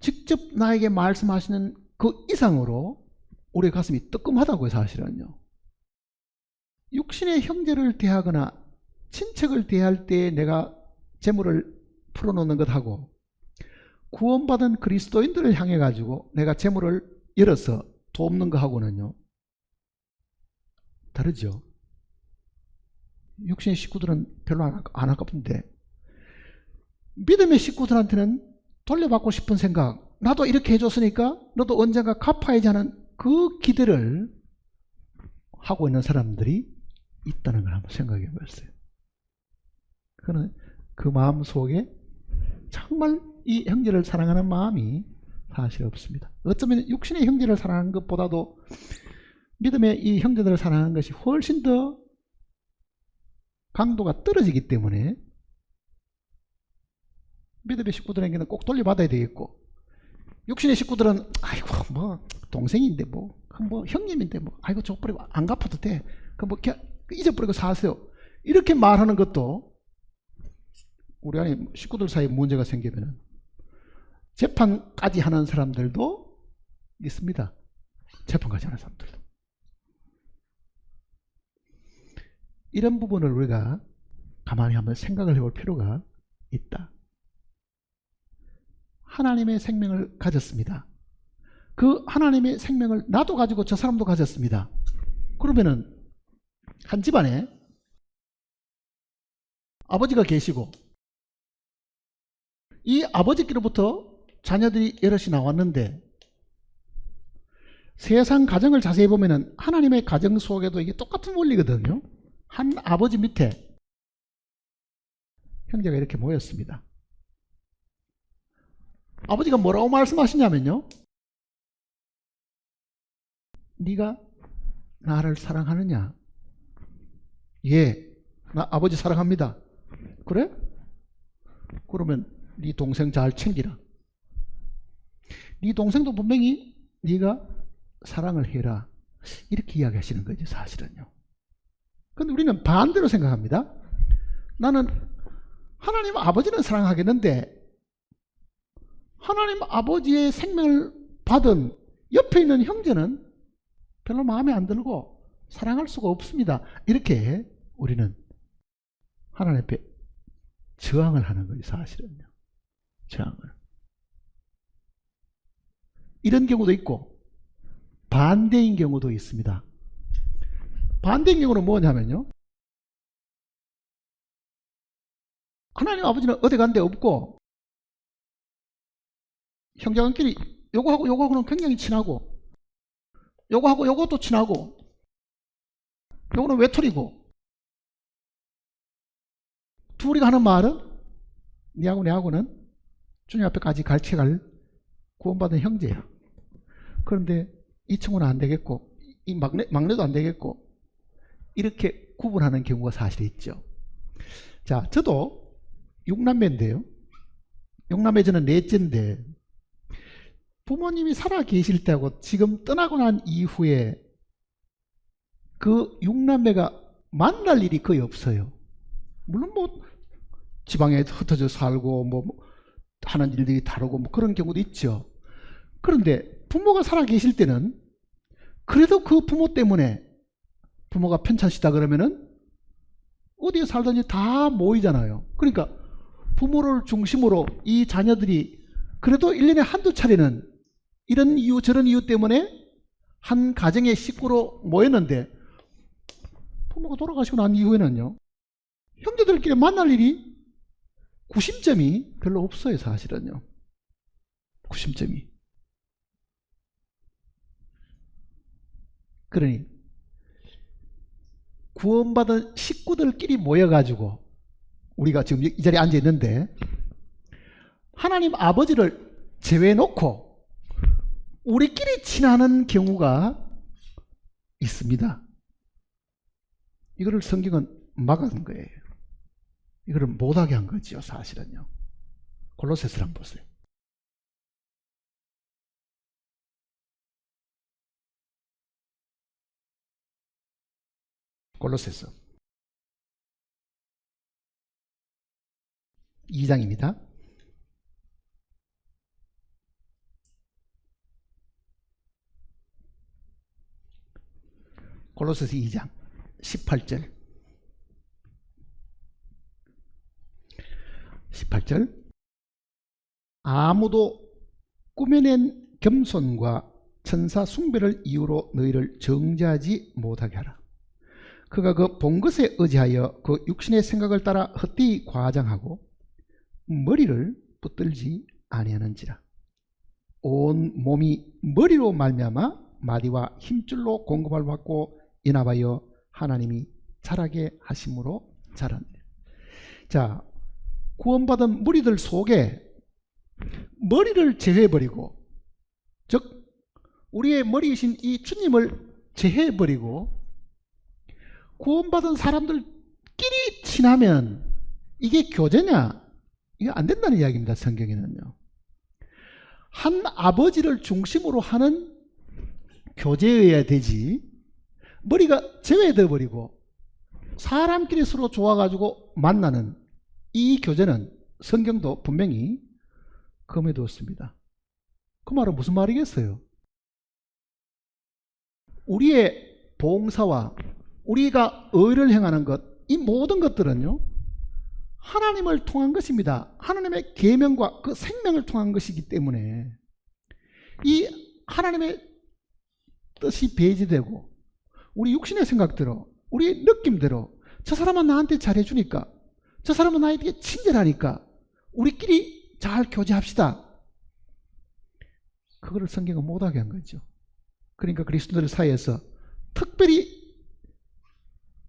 직접 나에게 말씀하시는 그 이상으로 우리의 가슴이 뜨끔하다고요. 사실은요. 육신의 형제를 대하거나 친척을 대할 때 내가 재물을 풀어놓는 것하고 구원받은 그리스도인들을 향해 가지고 내가 재물을 열어서 돕는 것하고는요 다르죠. 육신의 식구들은 별로 안 아깝던데 믿음의 식구들한테는 돌려받고 싶은 생각, 나도 이렇게 해줬으니까 너도 언젠가 갚아야지 하는 그 기대를 하고 있는 사람들이 있다는 걸 한번 생각해 보세요. 그는 그 마음 속에 정말 이 형제를 사랑하는 마음이 사실 없습니다. 어쩌면 육신의 형제를 사랑하는 것보다도 믿음의 이 형제들을 사랑하는 것이 훨씬 더 강도가 떨어지기 때문에 믿음의 식구들에게는 꼭 돌려받아야 되겠고 육신의 식구들은 아이고 뭐 동생인데 뭐 형님인데 뭐 아이고 줘버리고 안 갚아도 돼. 그 뭐 잊어버리고 사세요. 이렇게 말하는 것도 우리 안에 식구들 사이에 문제가 생기면 재판까지 하는 사람들도 있습니다. 재판까지 하는 사람들도. 이런 부분을 우리가 가만히 한번 생각을 해볼 필요가 있다. 하나님의 생명을 가졌습니다. 그 하나님의 생명을 나도 가지고 저 사람도 가졌습니다. 그러면은 한 집안에 아버지가 계시고 이 아버지께로부터 자녀들이 여럿이 나왔는데 세상 가정을 자세히 보면은 하나님의 가정 속에도 이게 똑같은 원리거든요. 한 아버지 밑에 형제가 이렇게 모였습니다. 아버지가 뭐라고 말씀하시냐면요. 네가 나를 사랑하느냐? 예, 나 아버지 사랑합니다. 그래? 그러면 네 동생 잘 챙기라. 네 동생도 분명히 네가 사랑을 해라. 이렇게 이야기하시는 거죠. 사실은요. 그런데 우리는 반대로 생각합니다. 나는 하나님 아버지는 사랑하겠는데 하나님 아버지의 생명을 받은 옆에 있는 형제는 별로 마음에 안 들고 사랑할 수가 없습니다. 이렇게 우리는 하나님 앞에 저항을 하는 거예요. 사실은요. 저항을. 이런 경우도 있고 반대인 경우도 있습니다. 반대인 경우는 뭐냐면요. 하나님 아버지는 어디 간 데 없고 형제간끼리 요거하고 요거하고는 굉장히 친하고 요거하고 요것도 친하고 요거는 외톨이고 둘이 하는 말은 니하고 내하고는 주님 앞에까지 같이 갈 구원받은 형제야. 그런데 이 친구는 안 되겠고 이 막내도 안 되겠고 이렇게 구분하는 경우가 사실 있죠. 자, 저도 6남매인데요. 6남매 저는 넷째인데 부모님이 살아 계실 때하고 지금 떠나고 난 이후에 그 육남매가 만날 일이 거의 없어요. 물론 뭐 지방에 흩어져 살고 뭐 하는 일들이 다르고 뭐 그런 경우도 있죠. 그런데 부모가 살아 계실 때는 그래도 그 부모 때문에 부모가 편찮으시다 그러면은 어디에 살든지 다 모이잖아요. 그러니까 부모를 중심으로 이 자녀들이 그래도 1년에 한두 차례는 이런 이유 저런 이유 때문에 한 가정의 식구로 모였는데 부모가 돌아가시고 난 이후에는요, 형제들끼리 만날 일이 구심점이 별로 없어요. 사실은요. 구심점이. 그러니 구원받은 식구들끼리 모여가지고 우리가 지금 이 자리에 앉아 있는데 하나님 아버지를 제외해놓고 우리끼리 친하는 경우가 있습니다. 이거를 성경은 막은 거예요. 이거를 못하게 한 거죠. 사실은요. 골로새서를 한번 보세요. 골로새서 2장입니다. 골로새서 2장 18절 18절 아무도 꾸며낸 겸손과 천사 숭배를 이유로 너희를 정죄하지 못하게 하라. 그가 그 본 것에 의지하여 그 육신의 생각을 따라 헛되이 과장하고 머리를 붙들지 아니하는지라. 온 몸이 머리로 말미암아 마디와 힘줄로 공급을 받고 연합하여 하나님이 자라게 하심으로 자랍니다. 자, 구원받은 무리들 속에 머리를 제외해버리고, 즉 우리의 머리이신 이 주님을 제외해버리고 구원받은 사람들끼리 친하면 이게 교제냐? 이게 안 된다는 이야기입니다. 성경에는요. 한 아버지를 중심으로 하는 교제여야 되지, 머리가 제외되어 버리고 사람끼리 서로 좋아가지고 만나는 이 교제는 성경도 분명히 금해두었습니다. 그 말은 무슨 말이겠어요? 우리의 봉사와 우리가 의를 행하는 것, 이 모든 것들은요 하나님을 통한 것입니다. 하나님의 계명과 그 생명을 통한 것이기 때문에 이 하나님의 뜻이 배제되고 우리 육신의 생각대로 우리 느낌대로 저 사람은 나한테 잘해주니까, 저 사람은 나에게 친절하니까 우리끼리 잘 교제합시다. 그거를 성경은 못하게 한 거죠. 그러니까 그리스도들 사이에서 특별히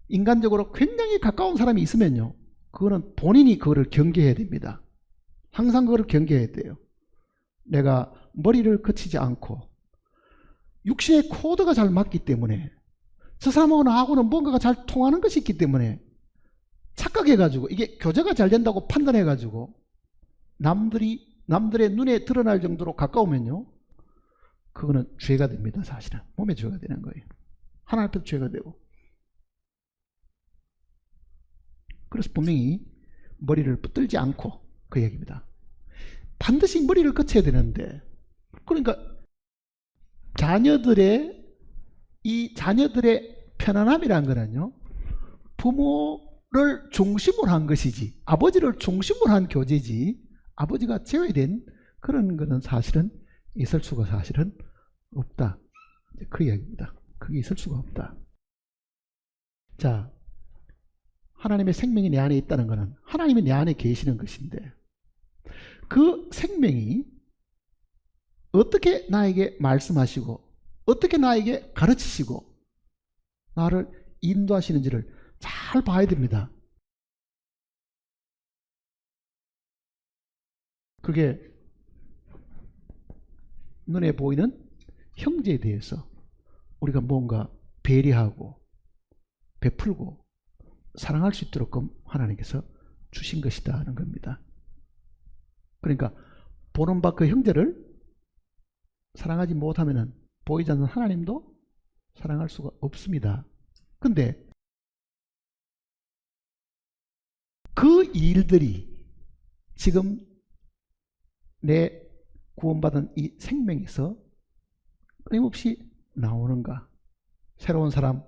인간적으로 굉장히 가까운 사람이 있으면요, 그거는 본인이 그거를 경계해야 됩니다. 항상 그거를 경계해야 돼요. 내가 머리를 거치지 않고 육신의 코드가 잘 맞기 때문에, 저 사람하고 나하고는 뭔가가 잘 통하는 것이 있기 때문에 착각해가지고 이게 교제가 잘 된다고 판단해가지고 남들의 눈에 드러날 정도로 가까우면요, 그거는 죄가 됩니다. 사실은 몸에 죄가 되는 거예요. 하나님 앞에서 죄가 되고. 그래서 분명히 머리를 붙들지 않고 그 얘기입니다. 반드시 머리를 거쳐야 되는데, 그러니까 자녀들의 편안함이란 거는요, 부모를 중심으로 한 것이지, 아버지를 중심으로 한 교제지, 아버지가 제외된 그런 거는 사실은 있을 수가 사실은 없다. 그 이야기입니다. 그게 있을 수가 없다. 자, 하나님의 생명이 내 안에 있다는 것은 하나님이 내 안에 계시는 것인데, 그 생명이 어떻게 나에게 말씀하시고 어떻게 나에게 가르치시고 나를 인도하시는지를 잘 봐야 됩니다. 그게 눈에 보이는 형제에 대해서 우리가 뭔가 배려하고 베풀고 사랑할 수 있도록 하나님께서 주신 것이다 하는 겁니다. 그러니까 보는 바 그 형제를 사랑하지 못하면 보이지 않는 하나님도 사랑할 수가 없습니다. 근데 그 일들이 지금 내 구원받은 이 생명에서 끊임없이 나오는가? 새로운 사람,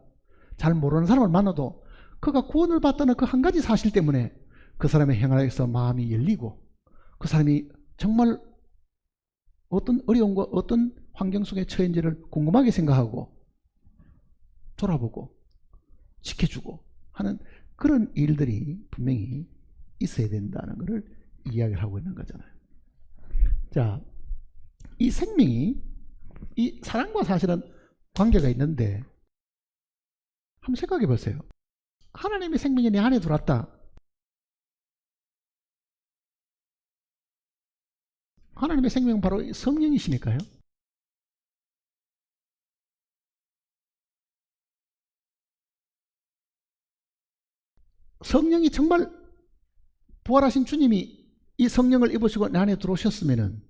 잘 모르는 사람을 만나도 그가 구원을 받다는 그 한 가지 사실 때문에 그 사람의 행하에서 마음이 열리고 그 사람이 정말 어떤 어려움과 어떤 환경 속에 처했는지를 궁금하게 생각하고 돌아보고 지켜주고 하는 그런 일들이 분명히 있어야 된다는 것을 이야기를 하고 있는 거잖아요. 자, 이 생명이 이 사랑과 사실은 관계가 있는데 한번 생각해 보세요. 하나님의 생명이 내 안에 들어왔다. 하나님의 생명은 바로 성령이시니까요. 성령이 정말 부활하신 주님이 이 성령을 입으시고 내 안에 들어오셨으면은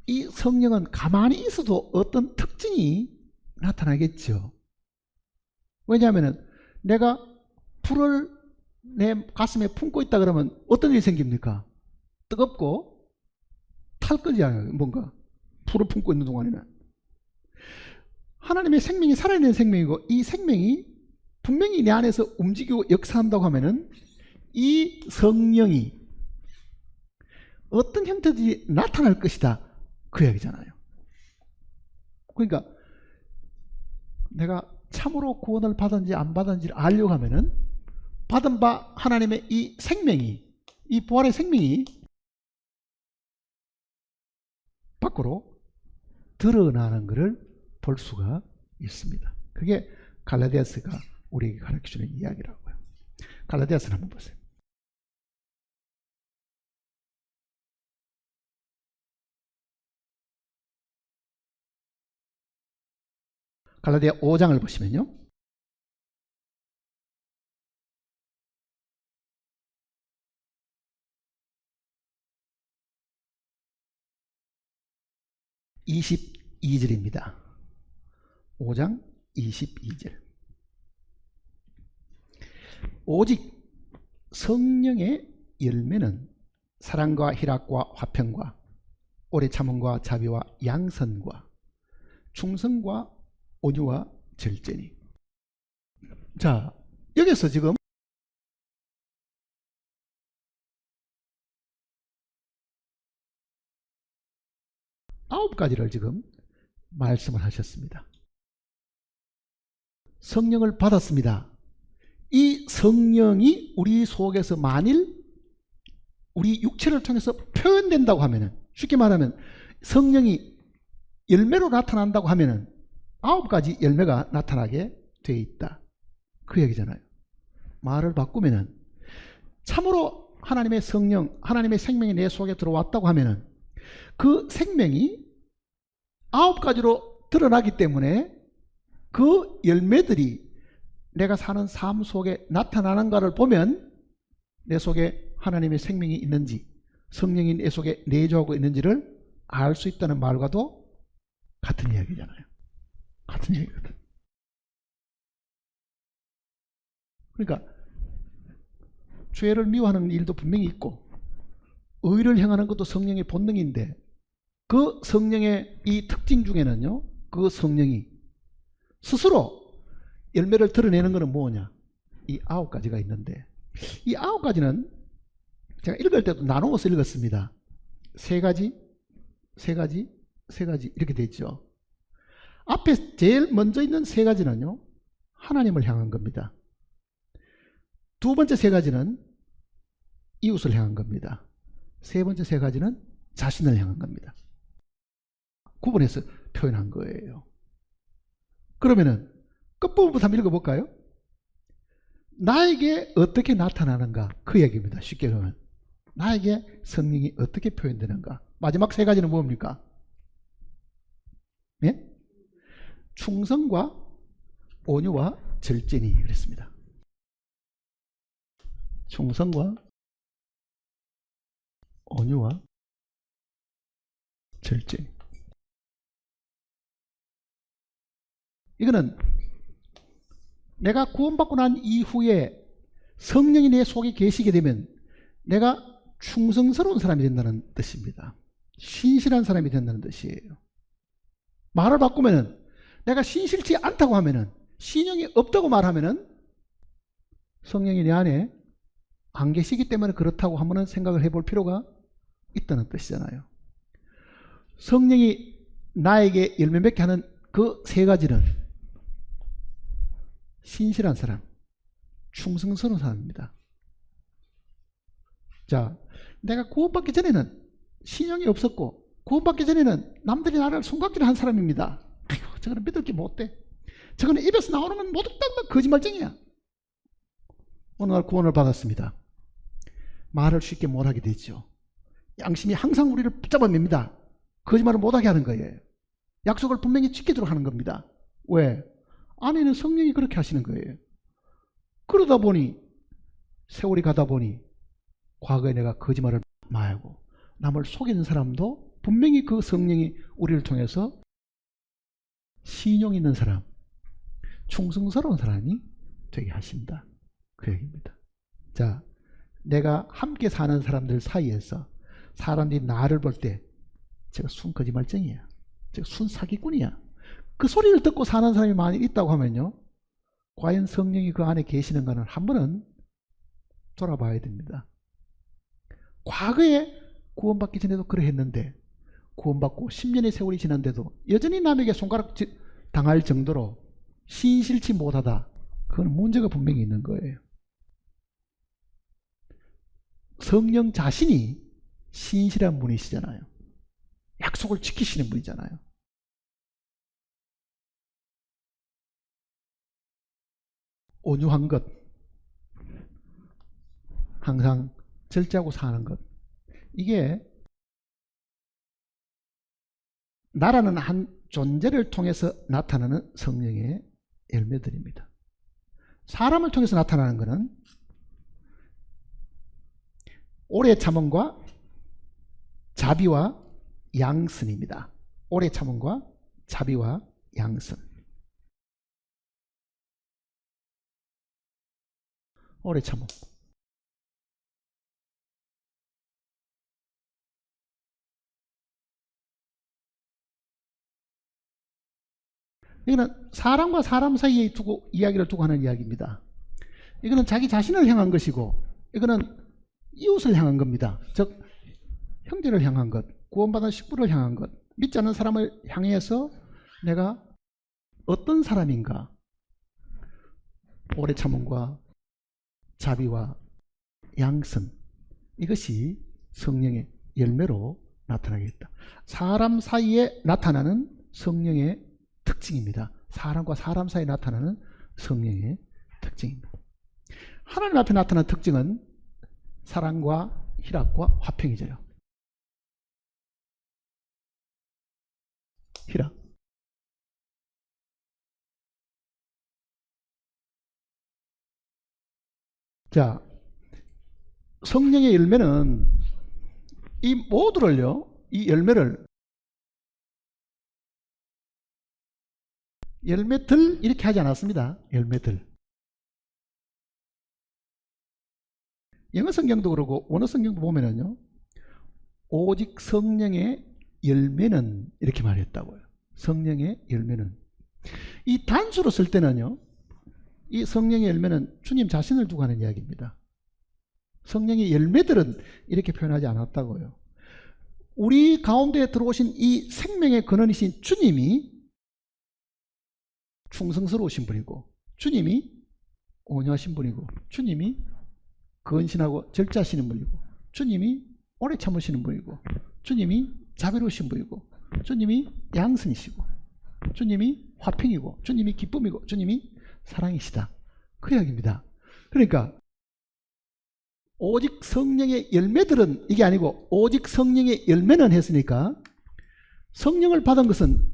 이 성령은 가만히 있어도 어떤 특징이 나타나겠죠. 왜냐하면 내가 불을 내 가슴에 품고 있다 그러면 어떤 일이 생깁니까? 뜨겁고 탈 거지 않아요. 뭔가 불을 품고 있는 동안에는. 하나님의 생명이 살아있는 생명이고 이 생명이 분명히 내 안에서 움직이고 역사한다고 하면은 이 성령이 어떤 형태들이 나타날 것이다. 그 이야기잖아요. 그러니까 내가 참으로 구원을 받은지 안 받은지를 알려고 하면은 받은 바 하나님의 이 생명이, 이 부활의 생명이 밖으로 드러나는 것을 볼 수가 있습니다. 그게 갈라디아서가 우리에게 가르쳐주는 이야기라고요. 갈라디아서를 한번 보세요. 갈라디아 5장을 보시면요. (22절입니다) 5장 22절. 오직 성령의 열매는 사랑과 희락과 화평과 오래 참음과 자비와 양선과 충성과 온유와 절제니. 자, 여기서 지금 9가지를 지금 말씀을 하셨습니다. 성령을 받았습니다. 이 성령이 우리 속에서 만일 우리 육체를 통해서 표현된다고 하면은, 쉽게 말하면 성령이 열매로 나타난다고 하면은 9가지 열매가 나타나게 돼 있다. 그 얘기잖아요. 말을 바꾸면은 참으로 하나님의 성령, 하나님의 생명이 내 속에 들어왔다고 하면은 그 생명이 9가지로 드러나기 때문에 그 열매들이 내가 사는 삶 속에 나타나는가를 보면 내 속에 하나님의 생명이 있는지 성령이 내 속에 내주하고 있는지를 알 수 있다는 말과도 같은 이야기잖아요. 같은 얘기거든. 그러니까 죄를 미워하는 일도 분명히 있고 의를 행하는 것도 성령의 본능인데 그 성령의 이 특징 중에는요, 그 성령이 스스로 열매를 드러내는 것은 뭐냐? 이 9가지가 있는데 이 9가지는 제가 읽을 때도 나누어서 읽었습니다. 3가지, 3가지, 3가지 이렇게 돼 있죠. 앞에 제일 먼저 있는 3가지는요, 하나님을 향한 겁니다. 두 번째 3가지는 이웃을 향한 겁니다. 세 번째 3가지는 자신을 향한 겁니다. 구분해서 표현한 거예요. 그러면은 끝부분부터 한번 읽어볼까요? 나에게 어떻게 나타나는가, 그 얘기입니다. 쉽게 보면 나에게 성령이 어떻게 표현되는가. 마지막 3가지는 뭡니까? 예? 충성과 온유와 절제니 그랬습니다. 충성과 온유와 절제. 이거는 내가 구원받고 난 이후에 성령이 내 속에 계시게 되면 내가 충성스러운 사람이 된다는 뜻입니다. 신실한 사람이 된다는 뜻이에요. 말을 바꾸면은 내가 신실치 않다고 하면은, 신용이 없다고 말하면은 성령이 내 안에 안 계시기 때문에 그렇다고 한번은 생각을 해볼 필요가 있다는 뜻이잖아요. 성령이 나에게 열매 맺게 하는 그 세 가지는 신실한 사람, 충성스러운 사람입니다. 자, 내가 구원받기 전에는 신용이 없었고, 구원받기 전에는 남들이 나를 손가락질 한 사람입니다. 아이고, 저거는 믿을 게 못돼. 저거는 입에서 나오는 건 모두 딱 거짓말쟁이야. 어느 날 구원을 받았습니다. 말을 쉽게 못하게 되죠. 양심이 항상 우리를 붙잡아 맵니다. 거짓말을 못하게 하는 거예요. 약속을 분명히 지키도록 하는 겁니다. 왜? 안에는 성령이 그렇게 하시는 거예요. 그러다 보니 세월이 가다 보니 과거에 내가 거짓말을 말고 남을 속이는 사람도 분명히 그 성령이 우리를 통해서 신용 있는 사람, 충성스러운 사람이 되게 하신다. 그 얘기입니다. 자, 내가 함께 사는 사람들 사이에서 사람들이 나를 볼 때 제가 순 거짓말쟁이야, 제가 순 사기꾼이야, 그 소리를 듣고 사는 사람이 많이 있다고 하면요, 과연 성령이 그 안에 계시는가는 한 번은 돌아봐야 됩니다. 과거에 구원받기 전에도 그러했는데 구원받고 10년의 세월이 지난데도 여전히 남에게 손가락 당할 정도로 신실치 못하다, 그건 문제가 분명히 있는 거예요. 성령 자신이 신실한 분이시잖아요. 약속을 지키시는 분이잖아요. 온유한 것, 항상 절제하고 사는 것, 이게 나라는 한 존재를 통해서 나타나는 성령의 열매들입니다. 사람을 통해서 나타나는 것은 오래 참음과 자비와 양선입니다. 오래 참음과 자비와 양선. 오래 참음. 이거는 사람과 사람 사이에 두고 이야기를 두고 하는 이야기입니다. 이거는 자기 자신을 향한 것이고, 이거는 이웃을 향한 겁니다. 즉 형제를 향한 것, 구원받은 식구를 향한 것, 믿지 않는 사람을 향해서 내가 어떤 사람인가, 오래 참음과 자비와 양선, 이것이 성령의 열매로 나타나겠다. 사람 사이에 나타나는 성령의 특징입니다. 사람과 사람 사이에 나타나는 성령의 특징입니다. 하나님 앞에 나타나는 특징은 사랑과 희락과 화평이죠. 희락. 자, 성령의 열매는 이 모두를요, 이 열매를 열매들 이렇게 하지 않았습니다. 열매들. 영어 성경도 그러고 원어 성경도 보면은요, 오직 성령의 열매는 이렇게 말했다고요. 성령의 열매는. 이 단수로 쓸 때는요, 이 성령의 열매는 주님 자신을 두고 하는 이야기입니다. 성령의 열매들은 이렇게 표현하지 않았다고요. 우리 가운데 들어오신 이 생명의 근원이신 주님이 충성스러우신 분이고, 주님이 온유하신 분이고, 주님이 근신하고 절제하시는 분이고, 주님이 오래 참으시는 분이고, 주님이 자비로우신 분이고, 주님이 양선이시고, 주님이 화평이고, 주님이 기쁨이고, 주님이 사랑이시다. 그 이야기입니다. 그러니까 오직 성령의 열매들은 이게 아니고 오직 성령의 열매는 했으니까, 성령을 받은 것은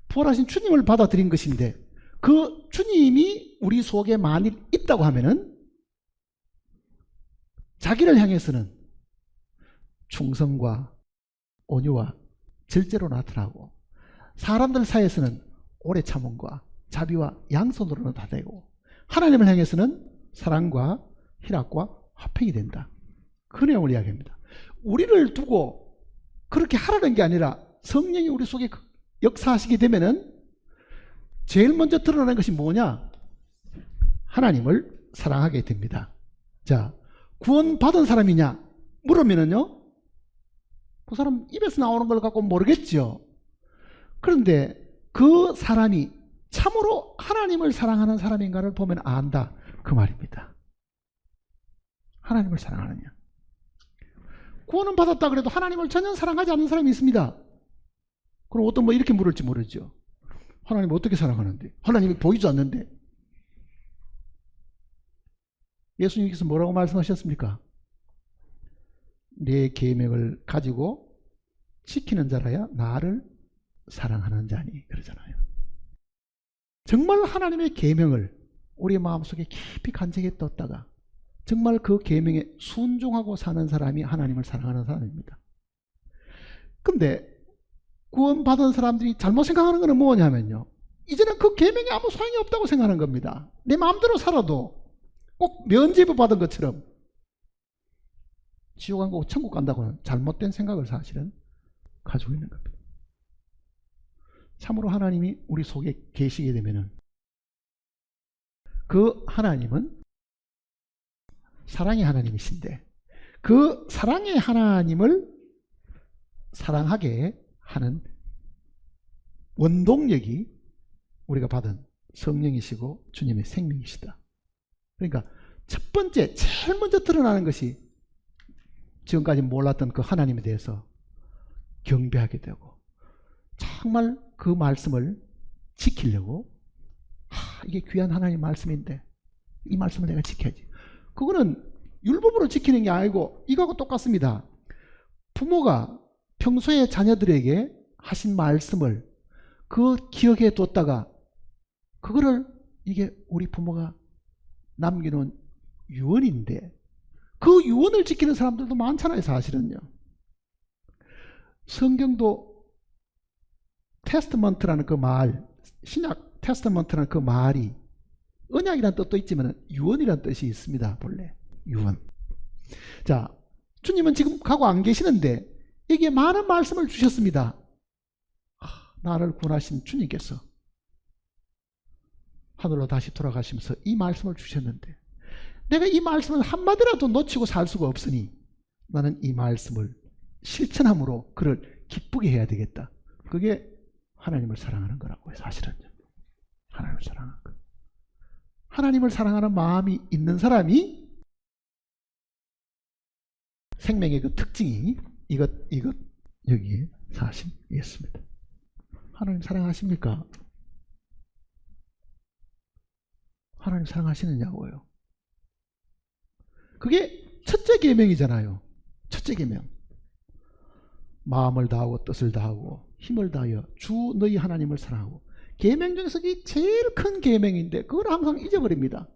부활하신 주님을 받아들인 것인데, 그 주님이 우리 속에 만일 있다고 하면은 자기를 향해서는 충성과 온유와 절제로 나타나고, 사람들 사이에서는 오래 참음과 자비와 양손으로는 다되고, 하나님을 향해서는 사랑과 희락과 화평이 된다. 그 내용을 이야기합니다. 우리를 두고 그렇게 하라는 게 아니라 성령이 우리 속에 역사하시게 되면은 제일 먼저 드러나는 것이 뭐냐? 하나님을 사랑하게 됩니다. 자, 구원받은 사람이냐? 물으면은요, 그 사람 입에서 나오는 걸 갖고 모르겠죠. 그런데 그 사람이 참으로 하나님을 사랑하는 사람인가를 보면 안다. 그 말입니다. 하나님을 사랑하느냐. 구원은 받았다 그래도 하나님을 전혀 사랑하지 않는 사람이 있습니다. 그럼 어떤 뭐 이렇게 물을지 모르죠. 하나님 어떻게 사랑하는데? 하나님이 보이지 않는데. 예수님께서 뭐라고 말씀하셨습니까? 내 계명을 가지고 지키는 자라야 나를 사랑하는 자니, 그러잖아요. 정말 하나님의 계명을 우리의 마음속에 깊이 간직해 뒀다가 정말 그 계명에 순종하고 사는 사람이 하나님을 사랑하는 사람입니다. 근데 구원받은 사람들이 잘못 생각하는 것은 뭐냐면요, 이제는 그 계명이 아무 소용이 없다고 생각하는 겁니다. 내 마음대로 살아도 꼭 면죄부 받은 것처럼 지옥 안 가고 천국 간다고는 잘못된 생각을 사실은 가지고 있는 겁니다. 참으로 하나님이 우리 속에 계시게 되면은 그 하나님은 사랑의 하나님이신데, 그 사랑의 하나님을 사랑하게 하는 원동력이 우리가 받은 성령이시고 주님의 생명이시다. 그러니까 첫 번째, 제일 먼저 드러나는 것이 지금까지 몰랐던 그 하나님에 대해서 경배하게 되고, 정말 그 말씀을 지키려고, 이게 귀한 하나님 말씀인데 이 말씀을 내가 지켜야지. 그거는 율법으로 지키는 게 아니고 이거하고 똑같습니다. 부모가 평소에 자녀들에게 하신 말씀을 그 기억에 뒀다가 그거를, 이게 우리 부모가 남겨놓은 유언인데 그 유언을 지키는 사람들도 많잖아요, 사실은요. 성경도 테스트먼트라는 그 말, 신약 테스트먼트라는 그 말이 언약이라는 뜻도 있지만 유언이라는 뜻이 있습니다. 본래 유언. 자, 주님은 지금 가고 안 계시는데 여기에 많은 말씀을 주셨습니다. 나를 구원하신 주님께서 하늘로 다시 돌아가시면서 이 말씀을 주셨는데 내가 이 말씀을 한마디라도 놓치고 살 수가 없으니 나는 이 말씀을 실천함으로 그를 기쁘게 해야 되겠다. 그게 하나님을 사랑하는 거라고요. 사실은 하나님을 사랑하는 거. 하나님을 사랑하는 마음이 있는 사람이 생명의 그 특징이 이것 여기에 사실 있습니다. 하나님 사랑하십니까? 하나님 사랑하시느냐고요. 그게 첫째 계명이잖아요. 첫째 계명. 마음을 다하고 뜻을 다하고 힘을 다하여 주 너희 하나님을 사랑하고. 계명 중에서 이게 제일 큰 계명인데 그걸 항상 잊어버립니다.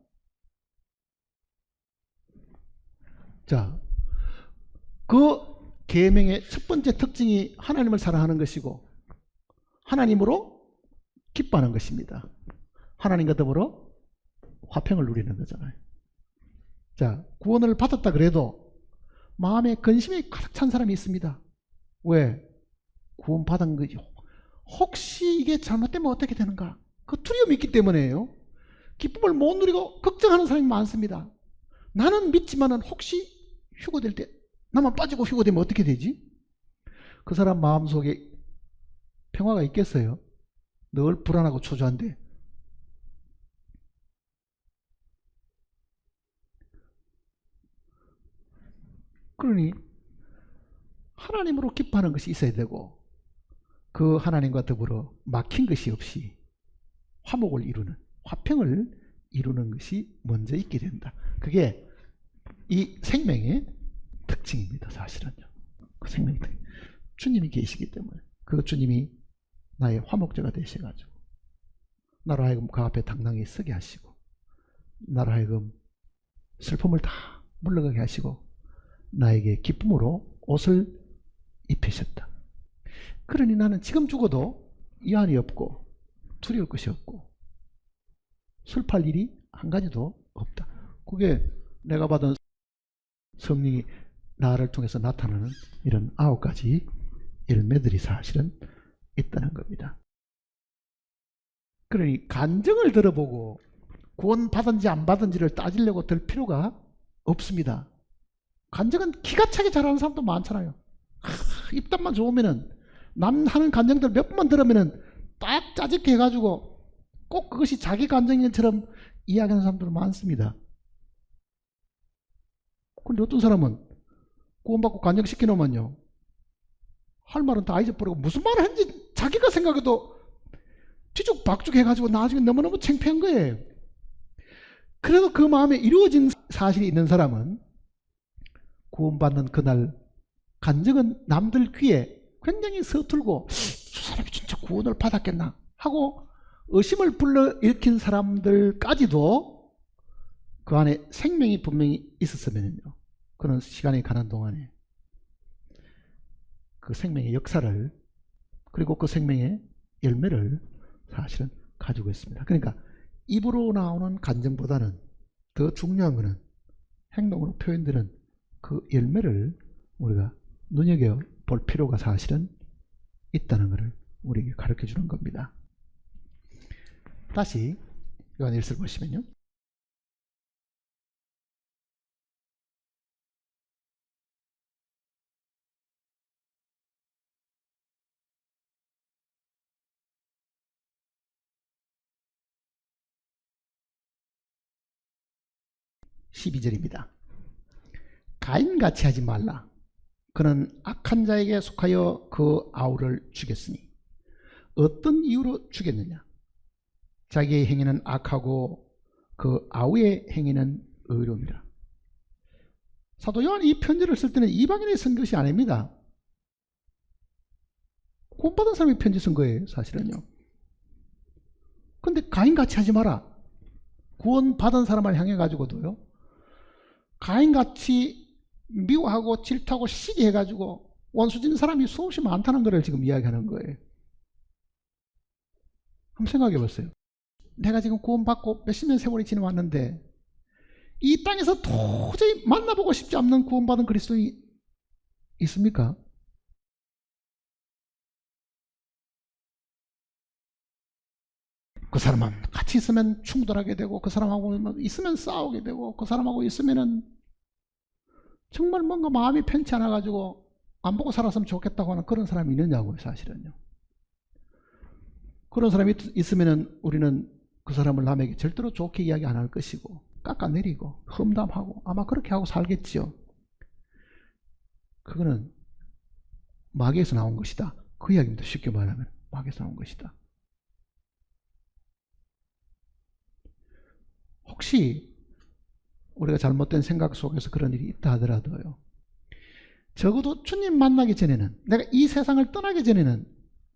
자, 그 계명의 첫 번째 특징이 하나님을 사랑하는 것이고 하나님으로 기뻐하는 것입니다. 하나님과 더불어 화평을 누리는 거잖아요. 자, 구원을 받았다 그래도 마음에 근심이 가득 찬 사람이 있습니다. 왜? 구원 받은 거죠. 혹시 이게 잘못되면 어떻게 되는가? 그 두려움이 있기 때문에요. 기쁨을 못 누리고 걱정하는 사람이 많습니다. 나는 믿지만은 혹시 휴거될 때 나만 빠지고 휴거되면 어떻게 되지? 그 사람 마음속에 평화가 있겠어요? 늘 불안하고 초조한데. 그러니 하나님으로 기뻐하는 것이 있어야 되고 그 하나님과 더불어 막힌 것이 없이 화목을 이루는, 화평을 이루는 것이 먼저 있게 된다. 그게 이 생명의 특징입니다. 사실은요. 그 생명의 특징. 주님이 계시기 때문에 그 주님이 나의 화목제가 되셔가지고 나로 하여금 그 앞에 당당히 서게 하시고 나로 하여금 슬픔을 다 물러가게 하시고 나에게 기쁨으로 옷을 입히셨다. 그러니 나는 지금 죽어도 이한이 없고 두려울 것이 없고 슬퍼할 일이 한 가지도 없다. 그게 내가 받은 성령이 나를 통해서 나타나는 이런 9가지 열매들이 사실은 있다는 겁니다. 그러니 간증을 들어보고 구원 받은지 안 받은지를 따지려고 들 필요가 없습니다. 간증은 기가 차게 잘하는 사람도 많잖아요. 입담만 좋으면은 남 하는 간증들 몇 번만 들으면은 딱 짜집게 해가지고 꼭 그것이 자기 간증인처럼 이야기하는 사람들은 많습니다. 근데 어떤 사람은 구원받고 간증시켜 놓으면요, 할 말은 다 잊어버리고 무슨 말을 했는지 자기가 생각해도 뒤죽박죽 해가지고 나중에 너무너무 창피한 거예요. 그래도 그 마음에 이루어진 사실이 있는 사람은 구원받는 그날 간증은 남들 귀에 굉장히 서툴고 저 사람이 진짜 구원을 받았겠나 하고 의심을 불러일으킨 사람들까지도 그 안에 생명이 분명히 있었으면요, 그런 시간이 가는 동안에 그 생명의 역사를, 그리고 그 생명의 열매를 사실은 가지고 있습니다. 그러니까 입으로 나오는 간증보다는 더 중요한 것은 행동으로 표현되는 그 열매를 우리가 눈여겨볼 필요가 사실은 있다는 것을 우리에게 가르쳐 주는 겁니다. 다시 요한 1서를 보시면요, (12절입니다) 가인같이 하지 말라. 그는 악한 자에게 속하여 그 아우를 죽였으니 어떤 이유로 죽였느냐? 자기의 행위는 악하고 그 아우의 행위는 의로움이라. 사도 요한이 이 편지를 쓸 때는 이방인이 쓴 것이 아닙니다. 구원받은 사람이 편지 쓴 거예요, 사실은요. 근데 가인같이 하지 마라. 구원받은 사람을 향해 가지고도요, 가인같이 미워하고 질투하고 시기해가지고 원수진 사람이 수없이 많다는 것을 지금 이야기하는 거예요. 한번 생각해 보세요. 내가 지금 구원받고 몇십 년 세월이 지나왔는데 이 땅에서 도저히 만나보고 싶지 않는 구원받은 그리스도인이 있습니까? 그 사람은 같이 있으면 충돌하게 되고, 그 사람하고 있으면 싸우게 되고, 그 사람하고 있으면은 정말 뭔가 마음이 편치 않아 가지고 안 보고 살았으면 좋겠다고 하는 그런 사람이 있느냐고요, 사실은요. 그런 사람이 있으면은 우리는 그 사람을 남에게 절대로 좋게 이야기 안 할 것이고 깎아내리고 험담하고 아마 그렇게 하고 살겠지요. 그거는 마귀에서 나온 것이다, 그 이야기입니다. 쉽게 말하면 마귀에서 나온 것이다. 혹시 우리가 잘못된 생각 속에서 그런 일이 있다 하더라도요, 적어도 주님 만나기 전에는, 내가 이 세상을 떠나기 전에는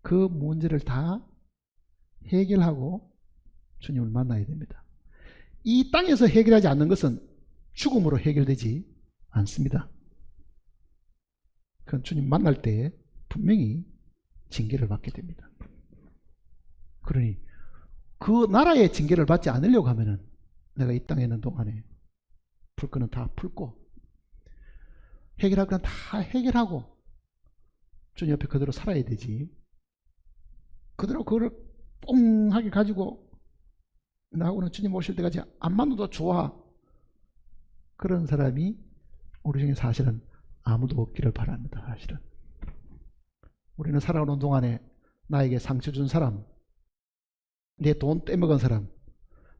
그 문제를 다 해결하고 주님을 만나야 됩니다. 이 땅에서 해결하지 않는 것은 죽음으로 해결되지 않습니다. 그건 주님 만날 때에 분명히 징계를 받게 됩니다. 그러니 그 나라의 징계를 받지 않으려고 하면은 내가 이 땅에 있는 동안에 풀 거는 다 풀고 해결할 건 다 해결하고 주님 옆에 그대로 살아야 되지, 그대로 그거를 뽕하게 가지고 나하고는 주님 오실 때까지 안 만나도 좋아, 그런 사람이 우리 중에 사실은 아무도 없기를 바랍니다. 사실은 우리는 살아오는 동안에 나에게 상처 준 사람, 내 돈 떼먹은 사람,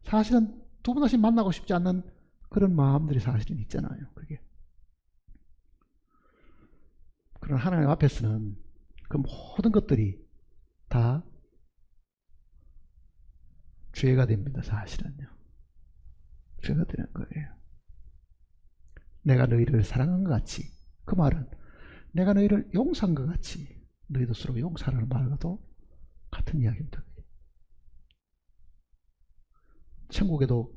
사실은 두 번 다시 만나고 싶지 않는 그런 마음들이 사실은 있잖아요. 그게. 그런 하나님 앞에서는 그 모든 것들이 다 죄가 됩니다. 사실은요. 죄가 되는 거예요. 내가 너희를 사랑한 것 같이, 그 말은 내가 너희를 용서한 것 같이 너희도 서로 용서하라는 말과도 같은 이야기입니다. 천국에도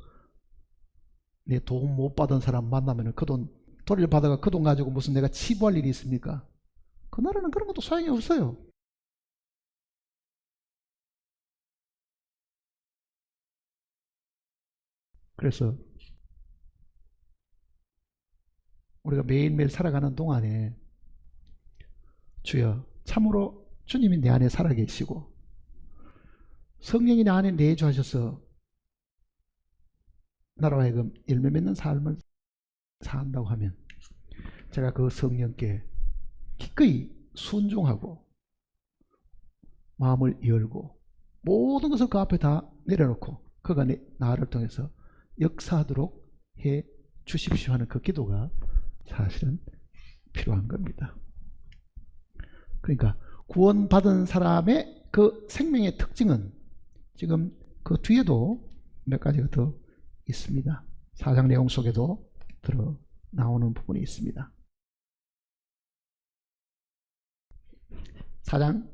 내 돈 못 받은 사람 만나면 그 돈 돌려받아가 그 돈 가지고 무슨 내가 치부할 일이 있습니까? 그 나라는 그런 것도 소용이 없어요. 그래서 우리가 매일매일 살아가는 동안에 주여 참으로 주님이 내 안에 살아계시고 성령이 내 안에 내주하셔서 나로 하여금 열매 맺는 삶을 산다고 하면 제가 그 성령께 기꺼이 순종하고 마음을 열고 모든 것을 그 앞에 다 내려놓고 그가 나를 통해서 역사하도록 해 주십시오 하는 그 기도가 사실은 필요한 겁니다. 그러니까 구원받은 사람의 그 생명의 특징은 지금 그 뒤에도 몇 가지가 더 있습니다. 4장 내용 속에도 들어 나오는 부분이 있습니다. 4장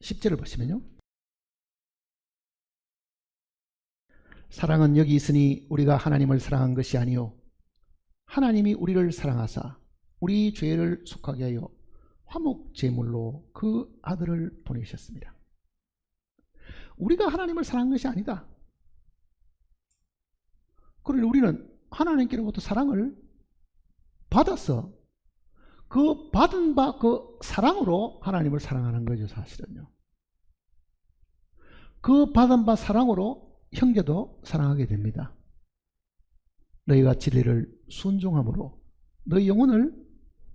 10절을 보시면요. 사랑은 여기 있으니 우리가 하나님을 사랑한 것이 아니요 하나님이 우리를 사랑하사 우리 죄를 속하게 하여 화목 제물로 그 아들을 보내셨습니다. 우리가 하나님을 사랑한 것이 아니다. 그러니 우리는 하나님께로부터 사랑을 받아서 그 받은 바 그 사랑으로 하나님을 사랑하는 거죠. 사실은요. 그 받은 바 사랑으로 형제도 사랑하게 됩니다. 너희가 진리를 순종함으로 너희 영혼을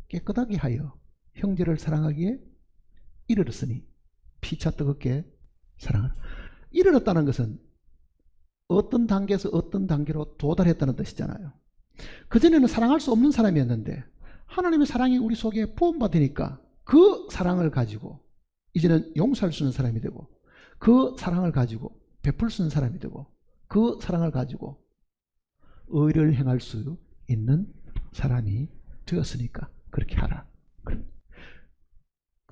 깨끗하게 하여 형제를 사랑하기에 이르렀으니 피차 뜨겁게 사랑하라. 이르렀다는 것은 어떤 단계에서 어떤 단계로 도달했다는 뜻이잖아요. 그전에는 사랑할 수 없는 사람이었는데 하나님의 사랑이 우리 속에 부음받으니까 그 사랑을 가지고 이제는 용서할 수 있는 사람이 되고 그 사랑을 가지고 베풀 수 있는 사람이 되고 그 사랑을 가지고 의를 행할 수 있는 사람이 되었으니까 그렇게 하라.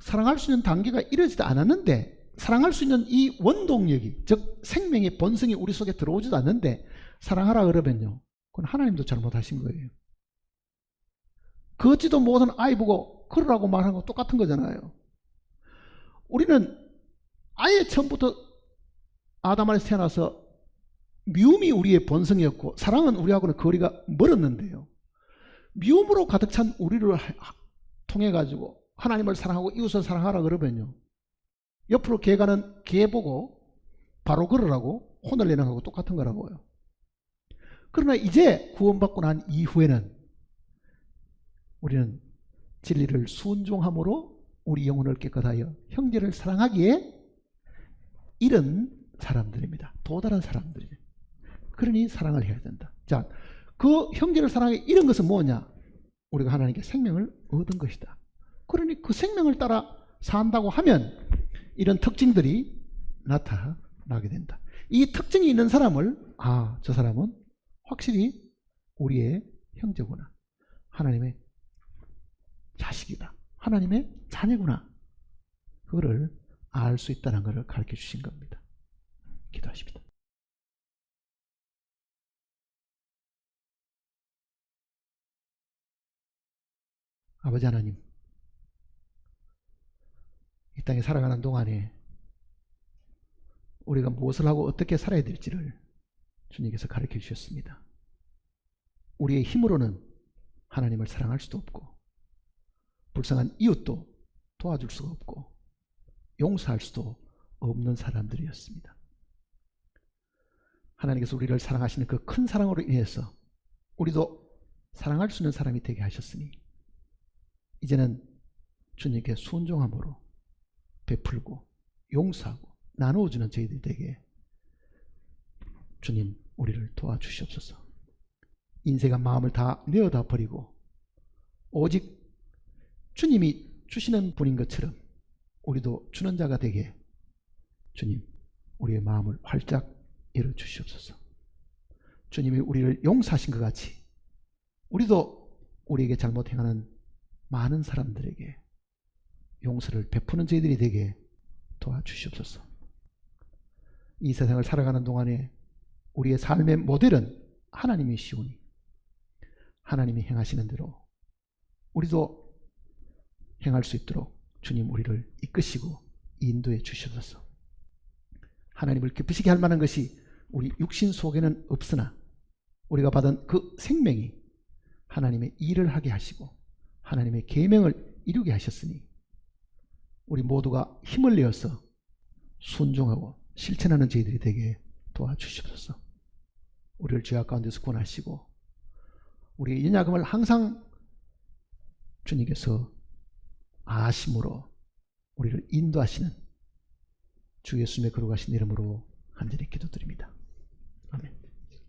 사랑할 수 있는 단계가 이르지도 않았는데 사랑할 수 있는 이 원동력이 즉 생명의 본성이 우리 속에 들어오지도 않는데 사랑하라 그러면요 그건 하나님도 잘못하신 거예요. 걷지도 못한 아이 보고 그러라고 말하는 거 똑같은 거잖아요. 우리는 아예 처음부터 아담 안에서 태어나서 미움이 우리의 본성이었고 사랑은 우리하고는 거리가 멀었는데요. 미움으로 가득 찬 우리를 통해 가지고 하나님을 사랑하고 이웃을 사랑하라 그러면요 옆으로 개 가는 개 보고 바로 걸으라고 혼을 내는 거하고 똑같은 거라고요. 그러나 이제 구원받고 난 이후에는 우리는 진리를 순종함으로 우리 영혼을 깨끗하여 형제를 사랑하기에 이른 사람들입니다. 도달한 사람들이에요. 그러니 사랑을 해야 된다. 자, 그 형제를 사랑하기 이런 것은 뭐냐? 우리가 하나님께 생명을 얻은 것이다. 그러니 그 생명을 따라 산다고 하면 이런 특징들이 나타나게 된다. 이 특징이 있는 사람을 저 사람은 확실히 우리의 형제구나. 하나님의 자식이다. 하나님의 자녀구나. 그거를 알 수 있다는 것을 가르쳐 주신 겁니다. 기도하십니다. 아버지 하나님, 이 땅에 살아가는 동안에 우리가 무엇을 하고 어떻게 살아야 될지를 주님께서 가르쳐 주셨습니다. 우리의 힘으로는 하나님을 사랑할 수도 없고 불쌍한 이웃도 도와줄 수가 없고 용서할 수도 없는 사람들이었습니다. 하나님께서 우리를 사랑하시는 그 큰 사랑으로 인해서 우리도 사랑할 수 있는 사람이 되게 하셨으니 이제는 주님께 순종함으로 베풀고 용서하고 나누어주는 저희들이 되게 주님 우리를 도와주시옵소서. 인생의 마음을 다 내어다 버리고 오직 주님이 주시는 분인 것처럼 우리도 주는 자가 되게 주님 우리의 마음을 활짝 열어주시옵소서. 주님이 우리를 용서하신 것 같이 우리도 우리에게 잘못 행하는 많은 사람들에게 용서를 베푸는 저희들이 되게 도와주시옵소서. 이 세상을 살아가는 동안에 우리의 삶의 모델은 하나님이시오니 하나님이 행하시는 대로 우리도 행할 수 있도록 주님 우리를 이끄시고 인도해 주시옵소서. 하나님을 기쁘시게 할 만한 것이 우리 육신 속에는 없으나 우리가 받은 그 생명이 하나님의 일을 하게 하시고 하나님의 계명을 이루게 하셨으니 우리 모두가 힘을 내어서 순종하고 실천하는 저희들이 되게 도와주시옵소서. 우리를 죄악 가운데서 구원하시고 우리의 연약함을 항상 주님께서 아심으로 우리를 인도하시는 주 예수님의 거룩하신 이름으로 간절히 기도드립니다. 아멘.